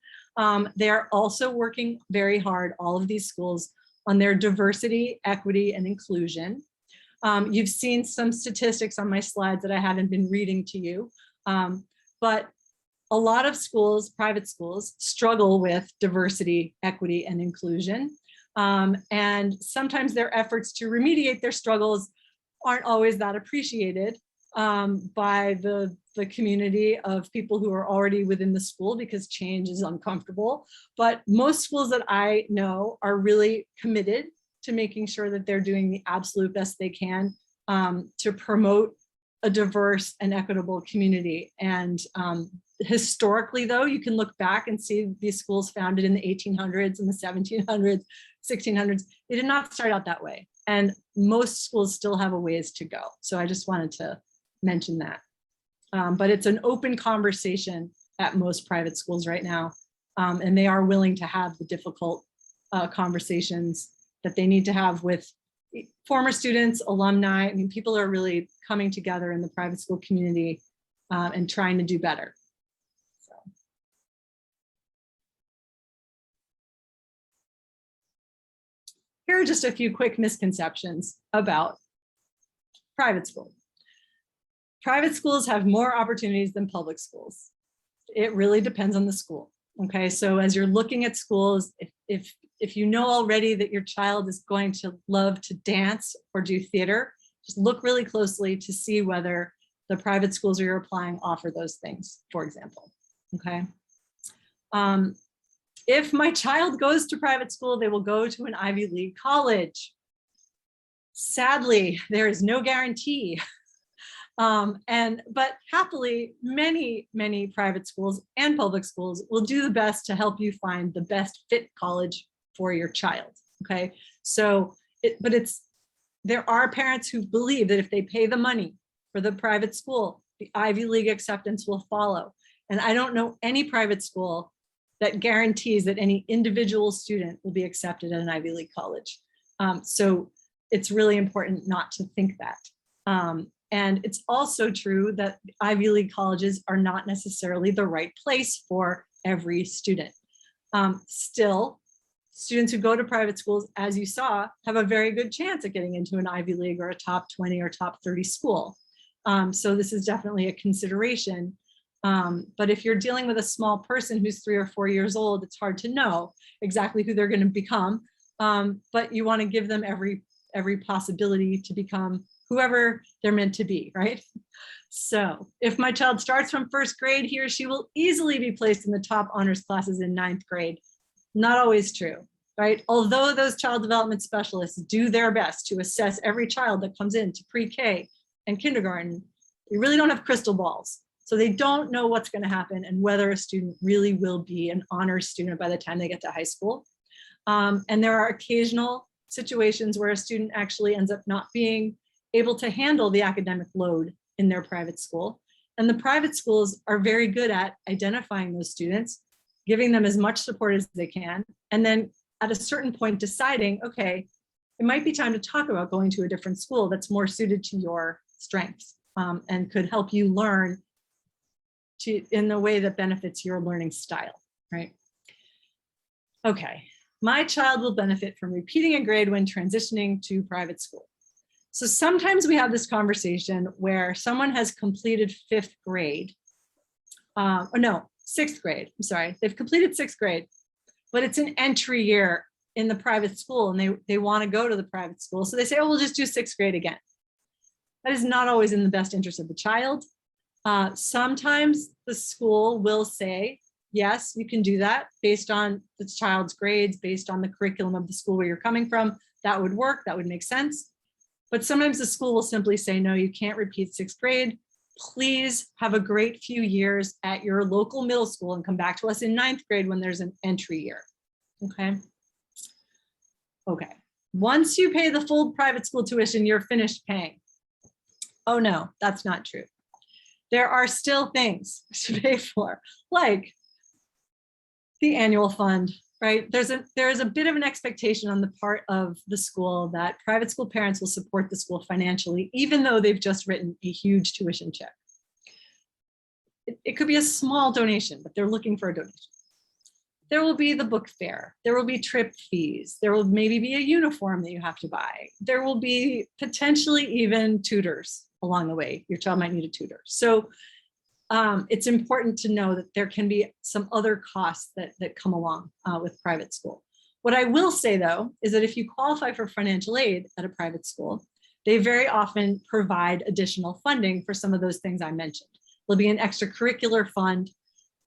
They are also working very hard, all of these schools, on their diversity, equity, and inclusion. You've seen some statistics on my slides that I haven't been reading to you, but a lot of schools, private schools, struggle with diversity, equity, and inclusion. And sometimes their efforts to remediate their struggles aren't always that appreciated by the community of people who are already within the school, because change is uncomfortable. But most schools that I know are really committed to making sure that they're doing the absolute best they can to promote a diverse and equitable community. And historically, though, you can look back and see these schools founded in the 1800s and the 1700s, 1600s. They did not start out that way. And most schools still have a ways to go. So I just wanted to mention that. But it's an open conversation at most private schools right now. And they are willing to have the difficult conversations that they need to have with former students, alumni. I mean, people are really coming together in the private school community and trying to do better. So. Here are just a few quick misconceptions about private schools. Private schools have more opportunities than public schools. It really depends on the school. Okay, so as you're looking at schools, if you know already that your child is going to love to dance or do theater, just look really closely to see whether the private schools you're applying offer those things, for example. Okay. If my child goes to private school, they will go to an Ivy League college. Sadly, there is no guarantee. But happily, many private schools and public schools will do the best to help you find the best fit college for your child. Okay, so there are parents who believe that if they pay the money for the private school, the Ivy League acceptance will follow. And I don't know any private school that guarantees that any individual student will be accepted at an Ivy League college. So it's really important not to think that. And it's also true that Ivy League colleges are not necessarily the right place for every student. Still, students who go to private schools, as you saw, have a very good chance at getting into an Ivy League or a top 20 or top 30 school. So this is definitely a consideration. But if you're dealing with a small person who's 3 or 4 years old, it's hard to know exactly who they're going to become. But you want to give them every possibility to become whoever they're meant to be, right? So if my child starts from first grade, he or she will easily be placed in the top honors classes in 9th grade. Not always true, right? Although those child development specialists do their best to assess every child that comes into pre-K and kindergarten, they really don't have crystal balls. So they don't know what's going to happen and whether a student really will be an honors student by the time they get to high school. And there are occasional situations where a student actually ends up not being able to handle the academic load in their private school. And the private schools are very good at identifying those students, giving them as much support as they can, and then at a certain point deciding, okay, it might be time to talk about going to a different school that's more suited to your strengths and could help you learn in the way that benefits your learning style, right? Okay, my child will benefit from repeating a grade when transitioning to private school. So sometimes we have this conversation where someone has completed 5th grade, or no, 6th grade, I'm sorry. They've completed 6th grade, but it's an entry year in the private school and they want to go to the private school. So they say, oh, we'll just do 6th grade again. That is not always in the best interest of the child. Sometimes the school will say, yes, you can do that based on the child's grades, based on the curriculum of the school where you're coming from. That would work, that would make sense. But sometimes the school will simply say, no, you can't repeat 6th grade. Please have a great few years at your local middle school and come back to us in 9th grade when there's an entry year, okay? Okay, once you pay the full private school tuition, you're finished paying. Oh no, that's not true. There are still things to pay for, like the annual fund, right? There is a bit of an expectation on the part of the school that private school parents will support the school financially, even though they've just written a huge tuition check. It could be a small donation, but they're looking for a donation. There will be the book fare. There will be trip fees. There will maybe be a uniform that you have to buy. There will be potentially even tutors along the way. Your child might need a tutor. So it's important to know that there can be some other costs that come along with private school. What I will say though, is that if you qualify for financial aid at a private school, they very often provide additional funding for some of those things I mentioned. There'll be an extracurricular fund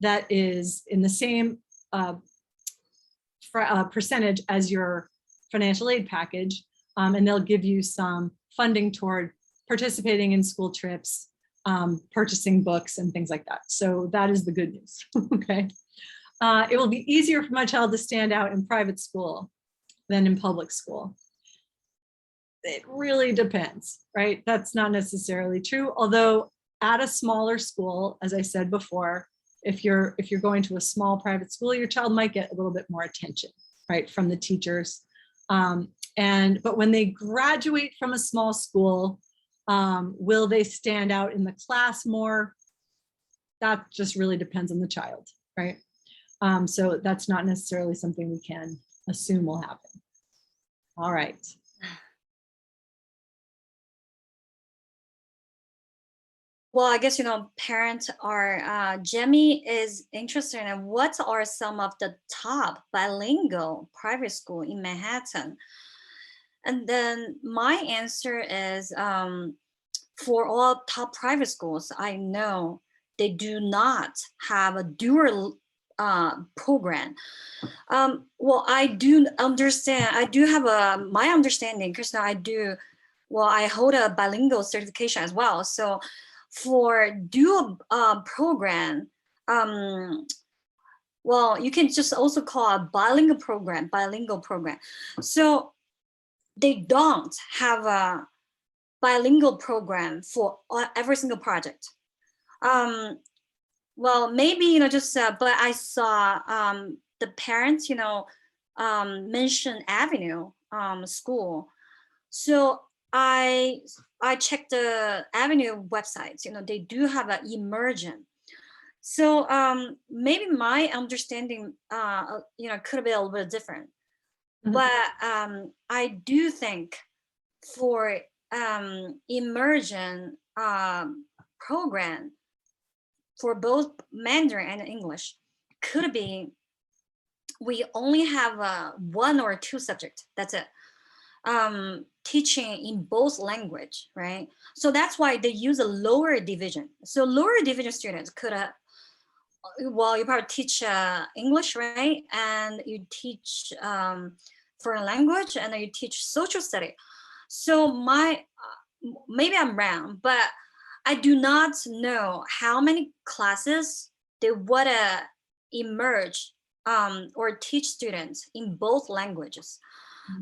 that is in the same percentage as your financial aid package, and they'll give you some funding toward participating in school trips, purchasing books and things like that. So that is the good news, okay? It will be easier for my child to stand out in private school than in public school. It really depends, right? That's not necessarily true, although at a smaller school, as I said before, if you're going to a small private school, your child might get a little bit more attention, right, from the teachers. But when they graduate from a small school, will they stand out in the class more? That just really depends on the child, right? So that's not necessarily something we can assume will happen. All right. Well, I guess, parents are, Jamie is interested in what are some of the top bilingual private school in Manhattan. And then my answer is, for all top private schools, I know they do not have a dual program. Well, I do understand, I do have my understanding, because now I hold a bilingual certification as well. So for dual program, well, you can just also call a bilingual program. So they don't have a bilingual program for every single project. Well, maybe, but I saw the parents, mention Avenue school. So I checked the Avenue websites, they do have an immersion. So maybe my understanding, could be a little bit different. Mm-hmm. But I do think for immersion program for both Mandarin and English could be, we only have 1 or 2 subjects, that's it. Teaching in both language, right? So that's why they use a lower division. So lower division students could, well, you probably teach English, right? And you teach foreign language, and then you teach social study. So maybe I'm wrong, but I do not know how many classes they would emerge or teach students in both languages.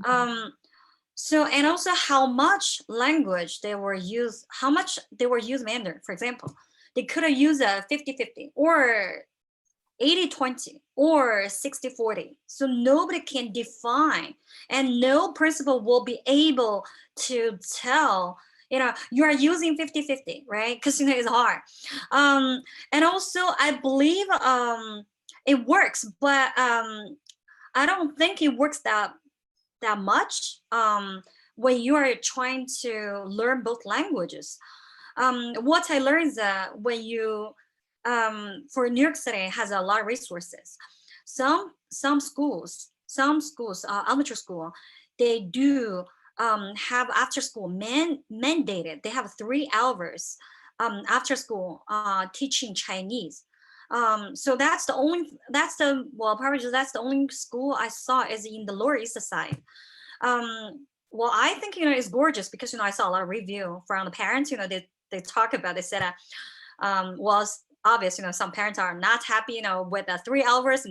Mm-hmm. So, and also how much language they were used, how much they were used Mandarin, for example. They could have used a 50-50 or 80-20 or 60-40. So nobody can define, and no principal will be able to tell, you are using 50-50, right? Because it's hard. And also I believe it works, but I don't think it works that much when you are trying to learn both languages. What I learned is that when you, for New York City has a lot of resources. Some schools, elementary school, they do have after school mandated. They have 3 hours after school teaching Chinese. So that's the only school I saw is in the Lower East Side. Well, I think, it's gorgeous because, I saw a lot of review from the parents, they talk about, they said, well, it's obvious, some parents are not happy, with the 3 hours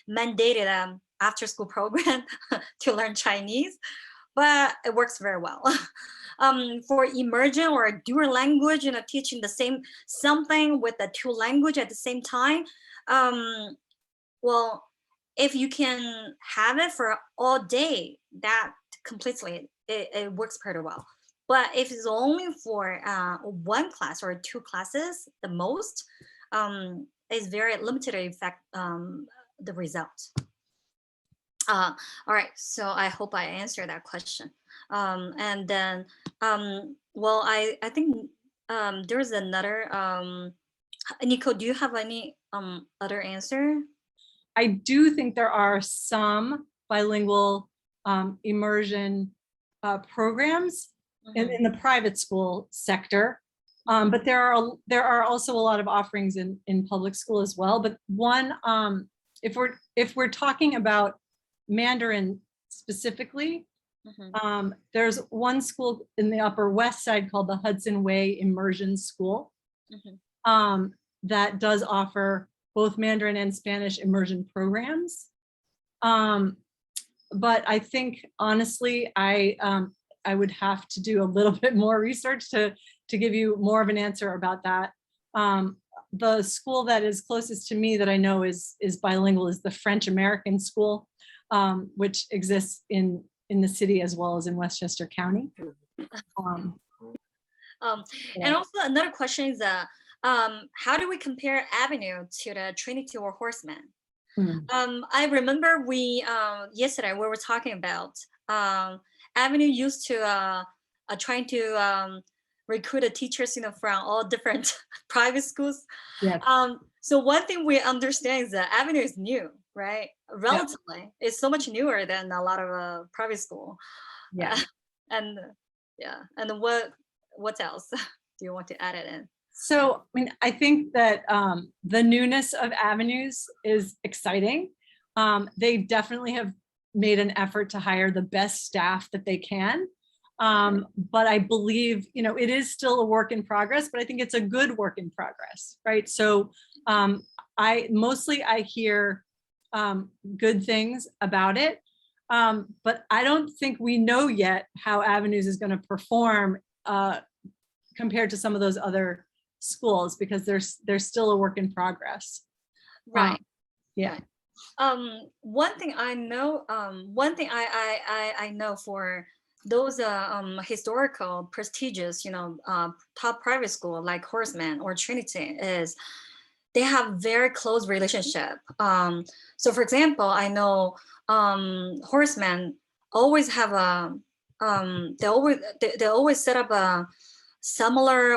mandated after school program to learn Chinese, but it works very well. For immersion or a dual language, teaching the same something with the 2 language at the same time. Well, if you can have it for all day, that completely, it works pretty well. But if it's only for 1 class or 2 classes, the most, is very limited effect, the result. All right, so I hope I answered that question. And then, well, I think there's another, Nico, do you have any other answer? I do think there are some bilingual immersion programs in the private school sector, but there are also a lot of offerings in public school as well. But one, if we're talking about Mandarin specifically, there's one school in the Upper West Side called the Hudson Way Immersion School that does offer both Mandarin and Spanish immersion programs. But I think, honestly, I would have to do a little bit more research to give you more of an answer about that. The school that is closest to me that I know is bilingual is the French American School, which exists in the city as well as in Westchester County. And also another question is, how do we compare Avenue to the Trinity or Horseman? I remember we yesterday we were talking about Avenue used to trying to recruit the teachers, from all different private schools. Yes. So one thing we understand is that Avenue is new, right? Relatively, it's so much newer than a lot of private school. Yeah. And what else do you want to add it in? So, I mean, I think that the newness of Avenues is exciting. They definitely have made an effort to hire the best staff that they can. But I believe, it is still a work in progress, but I think it's a good work in progress, right? So I hear good things about it, but I don't think we know yet how Avenues is going to perform compared to some of those other schools, because there's still a work in progress. Right. Yeah. One thing I know, I know for those historical prestigious, top private school like Horseman or Trinity is they have very close relationship. So for example, I know Horseman always have a they always set up a similar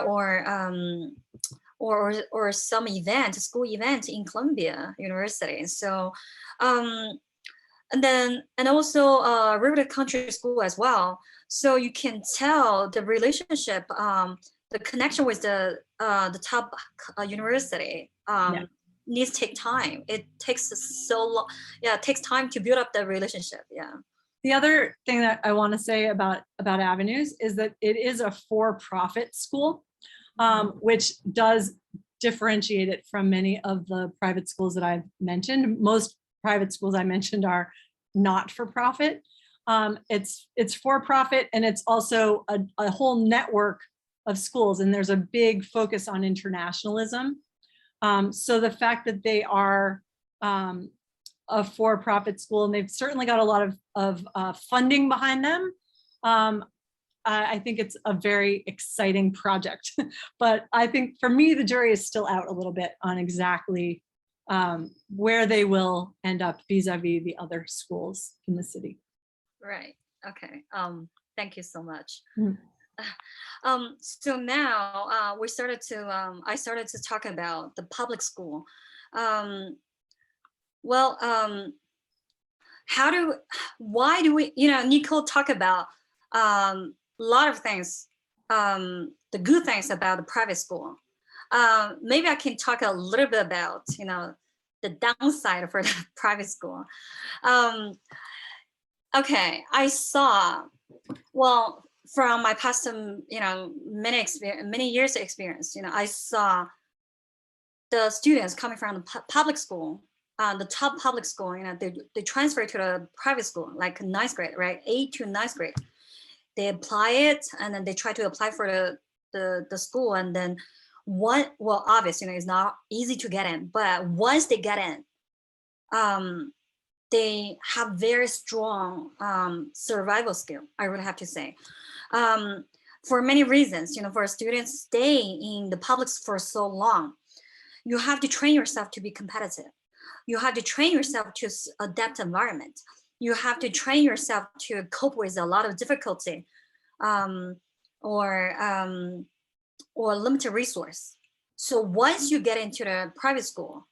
or some event, school event in Columbia University. So and also River Country School as well. So you can tell the relationship, the connection with the top university needs to take time. It takes so long. Yeah, it takes time to build up the relationship. Yeah. The other thing that I want to say about Avenues is that it is a for-profit school, which does differentiate it from many of the private schools that I've mentioned. Most private schools I mentioned are not for profit. It's for profit, and it's also a whole network of schools, and there's a big focus on internationalism. So the fact that they are a for-profit school, and they've certainly got a lot of funding behind them, I think it's a very exciting project. But I think for me, the jury is still out a little bit on exactly where they will end up vis-a-vis the other schools in the city. Right. Okay. Thank you so much. Mm. So now I started to talk about the public school. Why do we, Nicole talk about a lot of things, the good things about the private school. Maybe I can talk a little bit about, the downside for the private school. Okay, I saw, well, from my past, many years of experience, I saw the students coming from the public school, the top public school, they transfer to the private school, like ninth grade, right? 8th to 9th grade. They apply it, and then they try to apply for the school, and then obviously, it's not easy to get in, but once they get in, they have very strong survival skill, I would have to say. For many reasons, for students stay in the public for so long, you have to train yourself to be competitive. You have to train yourself to adapt environment. You have to train yourself to cope with a lot of difficulty or limited resource. So once you get into the private school,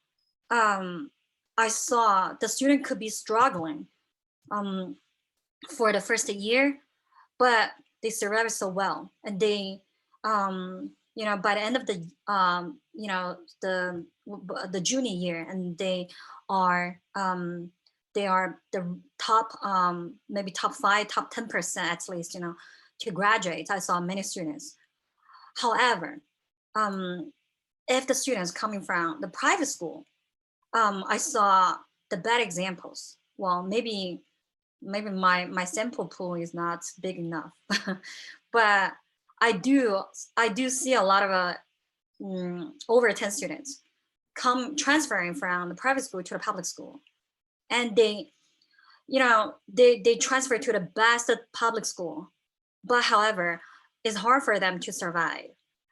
I saw the student could be struggling for the first year, but they survived so well, and they, by the end of the, the junior year, and they are the top, maybe top 5, top 10% at least, to graduate. I saw many students. However, if the students coming from the private school, I saw the bad examples. Well, maybe my sample pool is not big enough, but I do see a lot of over 10 students transferring from the private school to the public school, and they transfer to the best public school, but however, it's hard for them to survive.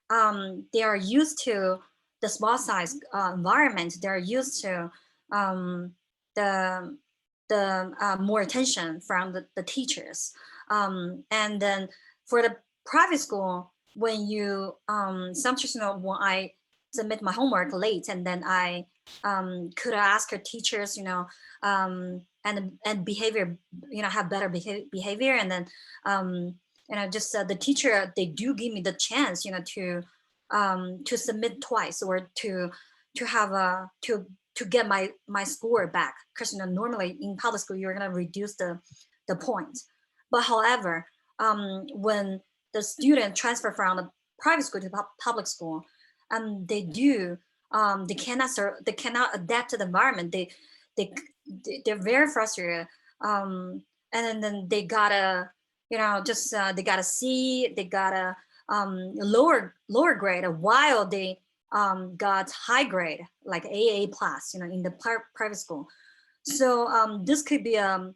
They are used to the small size environment. They're used to the more attention from the teachers. And then for the private school, when you sometimes, when I submit my homework late, and then I could ask her teachers, and behavior, have better behavior, and then just the teacher, they do give me the chance, to submit twice, or to have to get my score back, because normally in public school you're gonna reduce the points. But however, when the student transfer from the private school to public school, they cannot adapt to the environment. They're very frustrated, and then they gotta they gotta see, they gotta lower grade while they got high grade, like AA plus, in the private school. So this could be the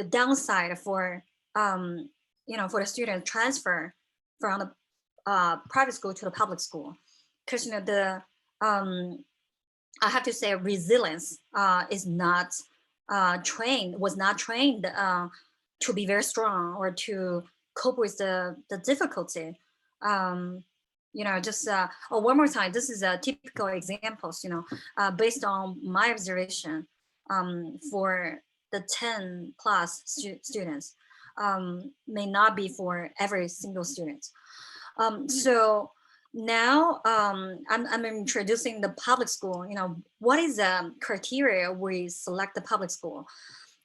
downside for for the student transfer from the private school to the public school, because I have to say resilience was not trained to be very strong or to cope with the difficulty. One more time, this is a typical examples, based on my observation for the 10 plus students, may not be for every single student. So now I'm introducing the public school. What is the criteria we select the public school?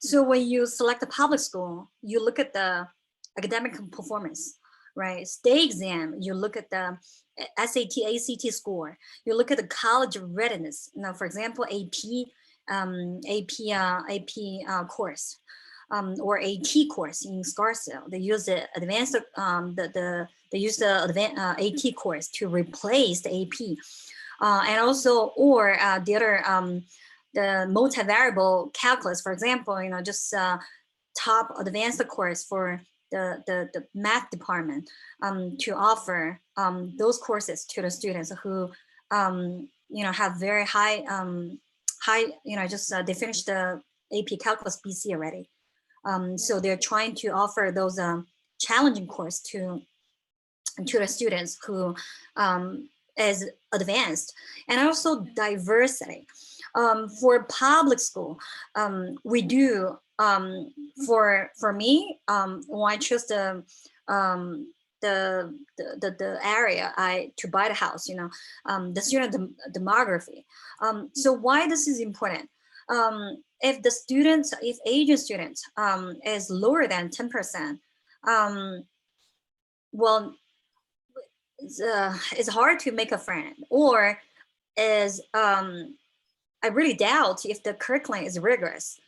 So when you select the public school, you look at the academic performance, right? State exam, you look at the SAT, ACT score, you look at the college readiness. For example, AP course, or AT course in Scarsdale. They use the advanced, they use the advanced AT course to replace the AP, and also, or the other, the multivariable calculus, for example, just top advanced course for the math department, to offer those courses to the students who have very high high, they finished the AP Calculus BC already. So they're trying to offer those challenging course to the students who is advanced, and also diversity. For public school, we do, for me, when I chose the area to buy the house, the student demography. So why this is important? If the students, if Asian students is lower than 10%, well, it's hard to make a friend, or is I really doubt if the curriculum is rigorous.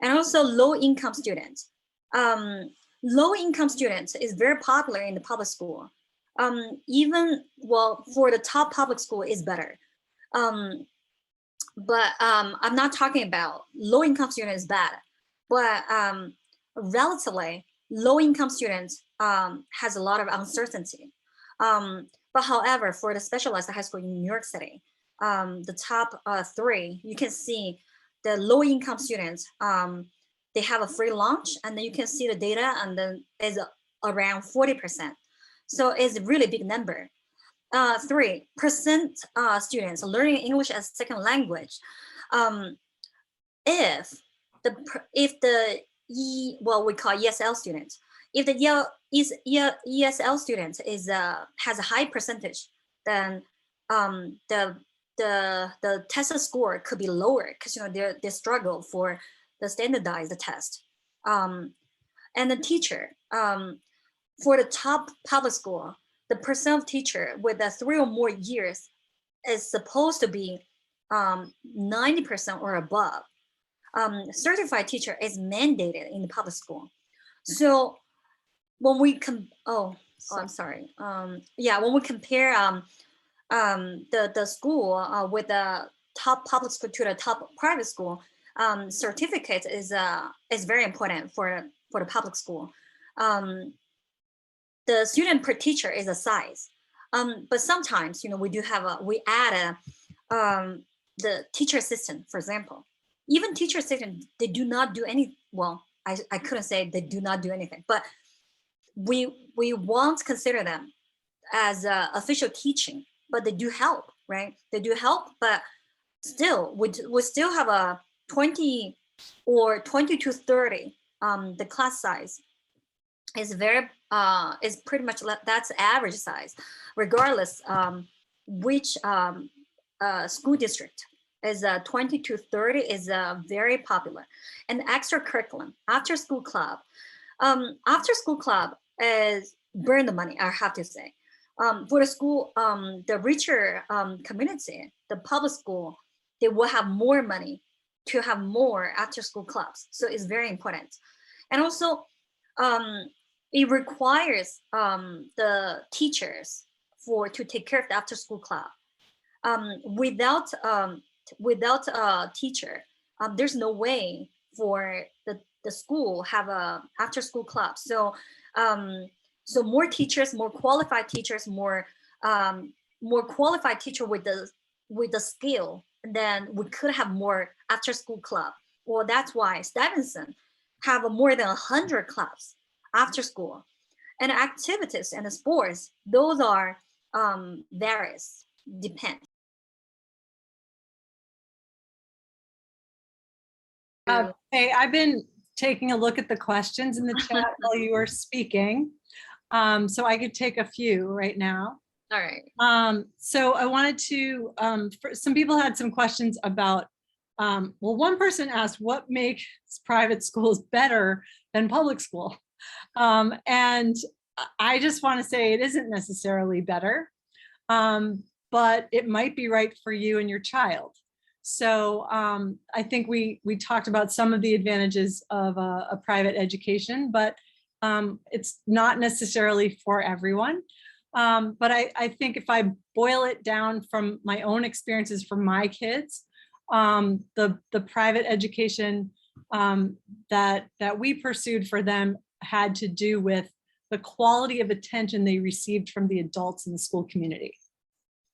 And also low-income students. Low-income students is very popular in the public school. For the top public school is better. But I'm not talking about low-income students is bad, but relatively low-income students has a lot of uncertainty. But however, for the specialized high school in New York City, the top 3, you can see the low-income students, they have a free lunch, and then you can see the data, and then is around 40%. So it's a really big number. 3% students learning English as second language. If the we call ESL students, if the ESL student has a high percentage, then the test score could be lower, because they struggle for the standardized test. And the teacher, for the top public school, the percent of teacher with 3 or more years is supposed to be 90% or above. Certified teacher is mandated in the public school. So when we I'm sorry. When we compare the school with the top public school to the top private school, certificate is very important for the public school. The student per teacher is a size, but sometimes we add the teacher assistant, for example. Even teacher assistant, they do not do any. Well, I couldn't say they do not do anything, but we won't consider them as official teaching, but they do help, right? They do help, but still, we still have a 20 or 20 to 30. The class size is is pretty much that's average size, regardless which school district. Is 20 to 30 is very popular. And extra curriculum, after school club. After school club is burn the money, I have to say. For the school, the richer community, the public school, they will have more money to have more after school clubs. So it's very important. And also, it requires the teachers to take care of the after school club. Without a teacher, there's no way for the school have a after school club. So more teachers, more qualified teachers, more qualified teacher with the skill, then we could have more after school club. Well, that's why Stevenson have more than 100 clubs after school. And activities and the sports, those are various, depend. Hey, I've been taking a look at the questions in the chat while you were speaking. So I could take a few right now. All right. So I wanted to, some people had some questions about, well, one person asked what makes private schools better than public school? And I just want to say it isn't necessarily better, but it might be right for you and your child. So I think we talked about some of the advantages of a private education, but it's not necessarily for everyone. But I think if I boil it down from my own experiences for my kids, the private education that we pursued for them had to do with the quality of attention they received from the adults in the school community.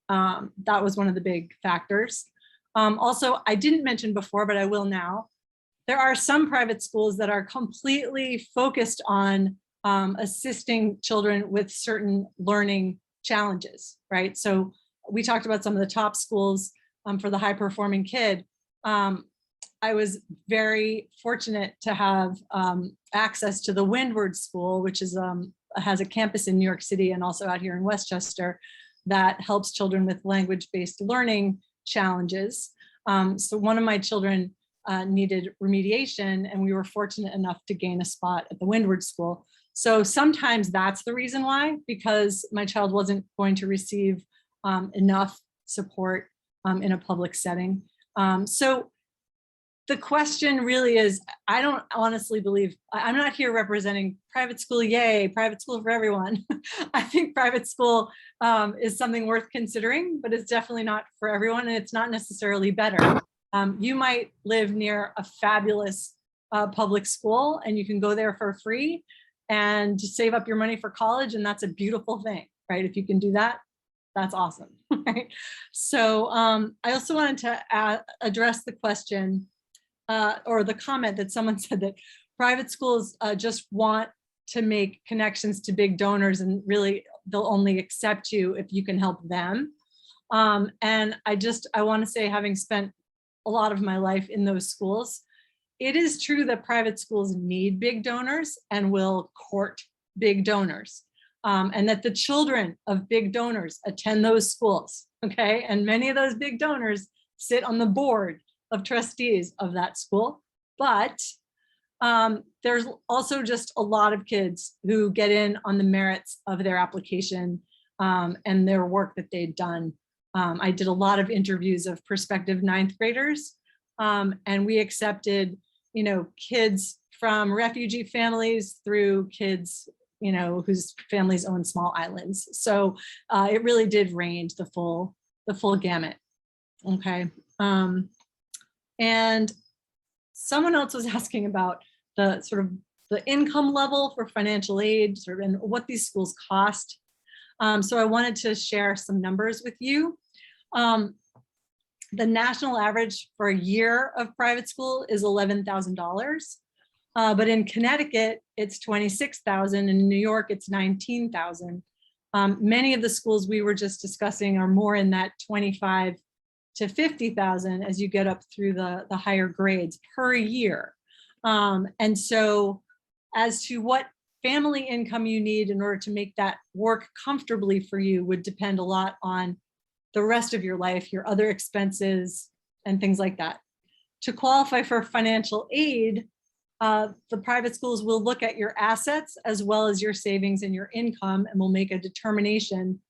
That was one of the big factors. Also, I didn't mention before, but I will now. There are some private schools that are completely focused on assisting children with certain learning challenges, right? So we talked about some of the top schools for the high performing kid. I was very fortunate to have access to the Windward School, which is has a campus in New York City and also out here in Westchester that helps children with language-based learning challenges. So one of my children needed remediation, and we were fortunate enough to gain a spot at the Windward School. So sometimes that's the reason why, because my child wasn't going to receive enough support in a public setting. So the question really is, I don't honestly believe, I'm not here representing private school, yay, private school for everyone. I think private school is something worth considering, but it's definitely not for everyone, and it's not necessarily better. You might live near a fabulous public school and you can go there for free and just save up your money for college, and that's a beautiful thing, right? If you can do that, that's awesome, right? So I also wanted to address the question or the comment that someone said that private schools just want to make connections to big donors, and really they'll only accept you if you can help them. And I want to say, having spent a lot of my life in those schools, it is true that private schools need big donors and will court big donors, and that the children of big donors attend those schools, okay? And many of those big donors sit on the board of trustees of that school. But there's also just a lot of kids who get in on the merits of their application and their work that they'd done. I did a lot of interviews of prospective ninth graders, and we accepted, kids from refugee families through kids, whose families own small islands. So it really did range the full gamut. Okay. And someone else was asking about the sort of the income level for financial aid, and what these schools cost. So I wanted to share some numbers with you. The national average for a year of private school is $11,000, but in Connecticut it's $26,000, and in New York it's $19,000. Many of the schools we were just discussing are more in that $25,000 to $50,000 as you get up through the higher grades per year. And so as to what family income you need in order to make that work comfortably for you would depend a lot on the rest of your life, your other expenses, and things like that. To qualify for financial aid, the private schools will look at your assets as well as your savings and your income, and will make a determination.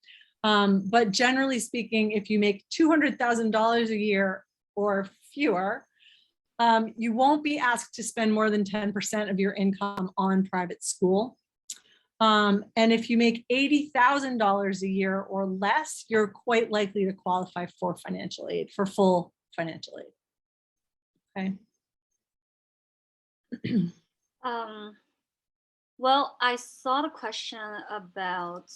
But generally speaking, if you make $200,000 a year or fewer, you won't be asked to spend more than 10% of your income on private school. And if you make $80,000 a year or less, you're quite likely to qualify for financial aid, for full financial aid. Okay. Well, I saw the question about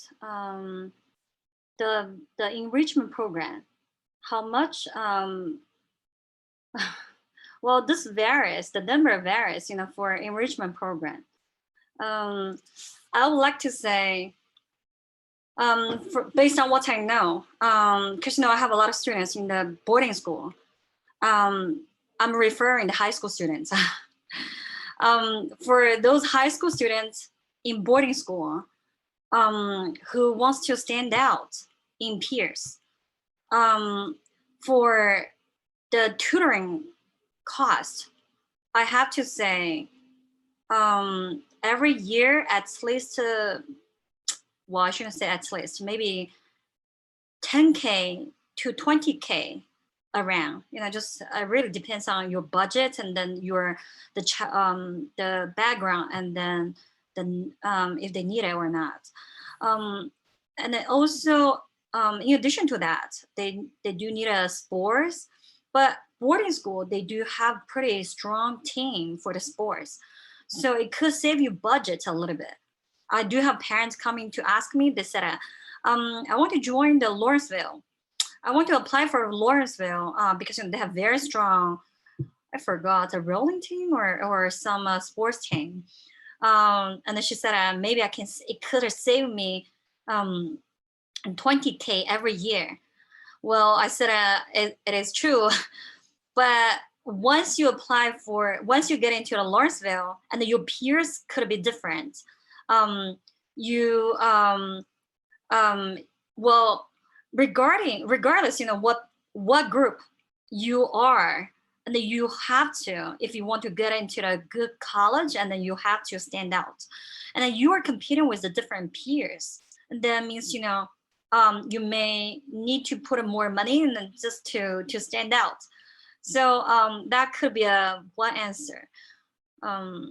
the enrichment program. How much? Well, this varies. The number varies, for enrichment program. I would like to say, based on what I know, because I have a lot of students in the boarding school. I'm referring to high school students. For those high school students in boarding school who wants to stand out in peers, for the tutoring cost, I have to say, every year at least, well, I shouldn't say at least, maybe 10K to 20K around. Just it really depends on your budget, and then the background, and then if they need it or not. And then also, in addition to that, they do need a sports, but boarding school, they do have pretty strong team for the sports. So it could save you budget a little bit. I do have parents coming to ask me, they said, I want to join the Lawrenceville I want to apply for Lawrenceville because they have very strong, I forgot, a rolling team or some sports team. And then she said, maybe it could have saved me 20K every year. Well, I said, it is true. But once you get into the Lawrenceville, and then your peers could be different. Well, regardless, what group you are, and then you have to, if you want to get into a good college, and then you have to stand out, and then you are competing with the different peers, and that means you may need to put more money in just to stand out. So that could be one answer. All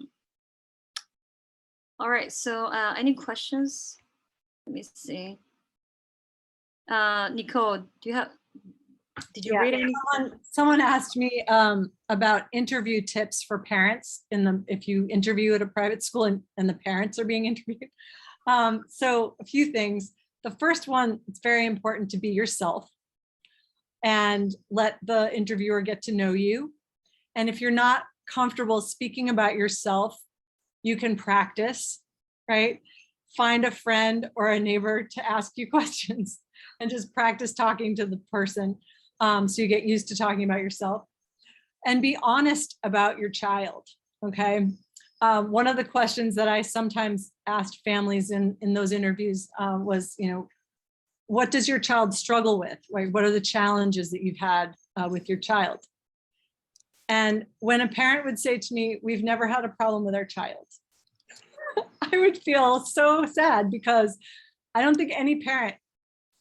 right, so any questions? Let me see. Nicole, did you read any? Someone asked me about interview tips for parents if you interview at a private school and the parents are being interviewed. So a few things. The first one, it's very important to be yourself and let the interviewer get to know you. And if you're not comfortable speaking about yourself, you can practice, right? Find a friend or a neighbor to ask you questions and just practice talking to the person so you get used to talking about yourself. And be honest about your child, okay? One of the questions that I sometimes asked families in those interviews was, what does your child struggle with? Right? What are the challenges that you've had with your child? And when a parent would say to me, we've never had a problem with our child, I would feel so sad, because I don't think any parent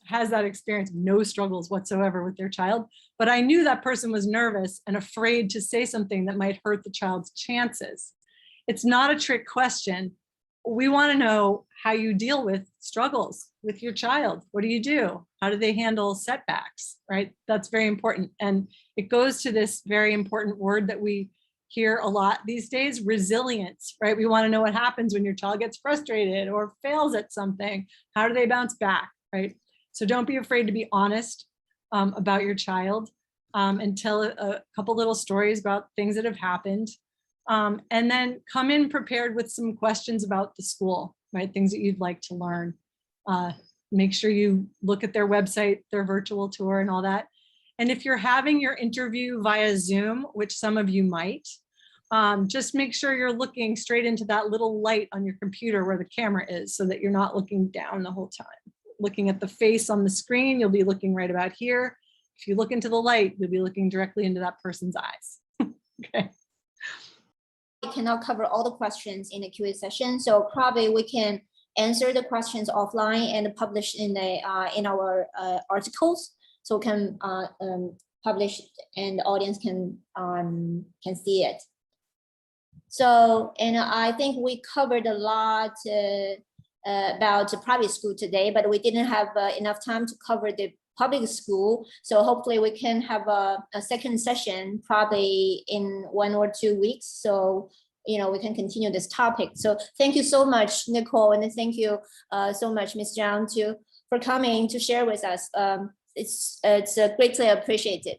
has that experience, no struggles whatsoever with their child. But I knew that person was nervous and afraid to say something that might hurt the child's chances. It's not a trick question. We want to know how you deal with struggles with your child. What do you do? How do they handle setbacks, right? That's very important. And it goes to this very important word that we hear a lot these days, resilience, right? We want to know what happens when your child gets frustrated or fails at something. How do they bounce back, right? So don't be afraid to be honest about your child and tell a couple little stories about things that have happened. And then come in prepared with some questions about the school, right? Things that you'd like to learn. Make sure you look at their website, their virtual tour and all that. And if you're having your interview via Zoom, which some of you might, just make sure you're looking straight into that little light on your computer where the camera is, so that you're not looking down the whole time. Looking at the face on the screen, you'll be looking right about here. If you look into the light, you'll be looking directly into that person's eyes. Okay. We cannot cover all the questions in the Q&A session, so probably we can answer the questions offline and publish in our articles, so we can publish and the audience can see it. So, and I think we covered a lot about the private school today, but we didn't have enough time to cover the public school. So hopefully we can have a second session probably in 1 or 2 weeks. So, we can continue this topic. So thank you so much, Nicole, and thank you so much, Ms. Zhang, for coming to share with us. It's greatly appreciated.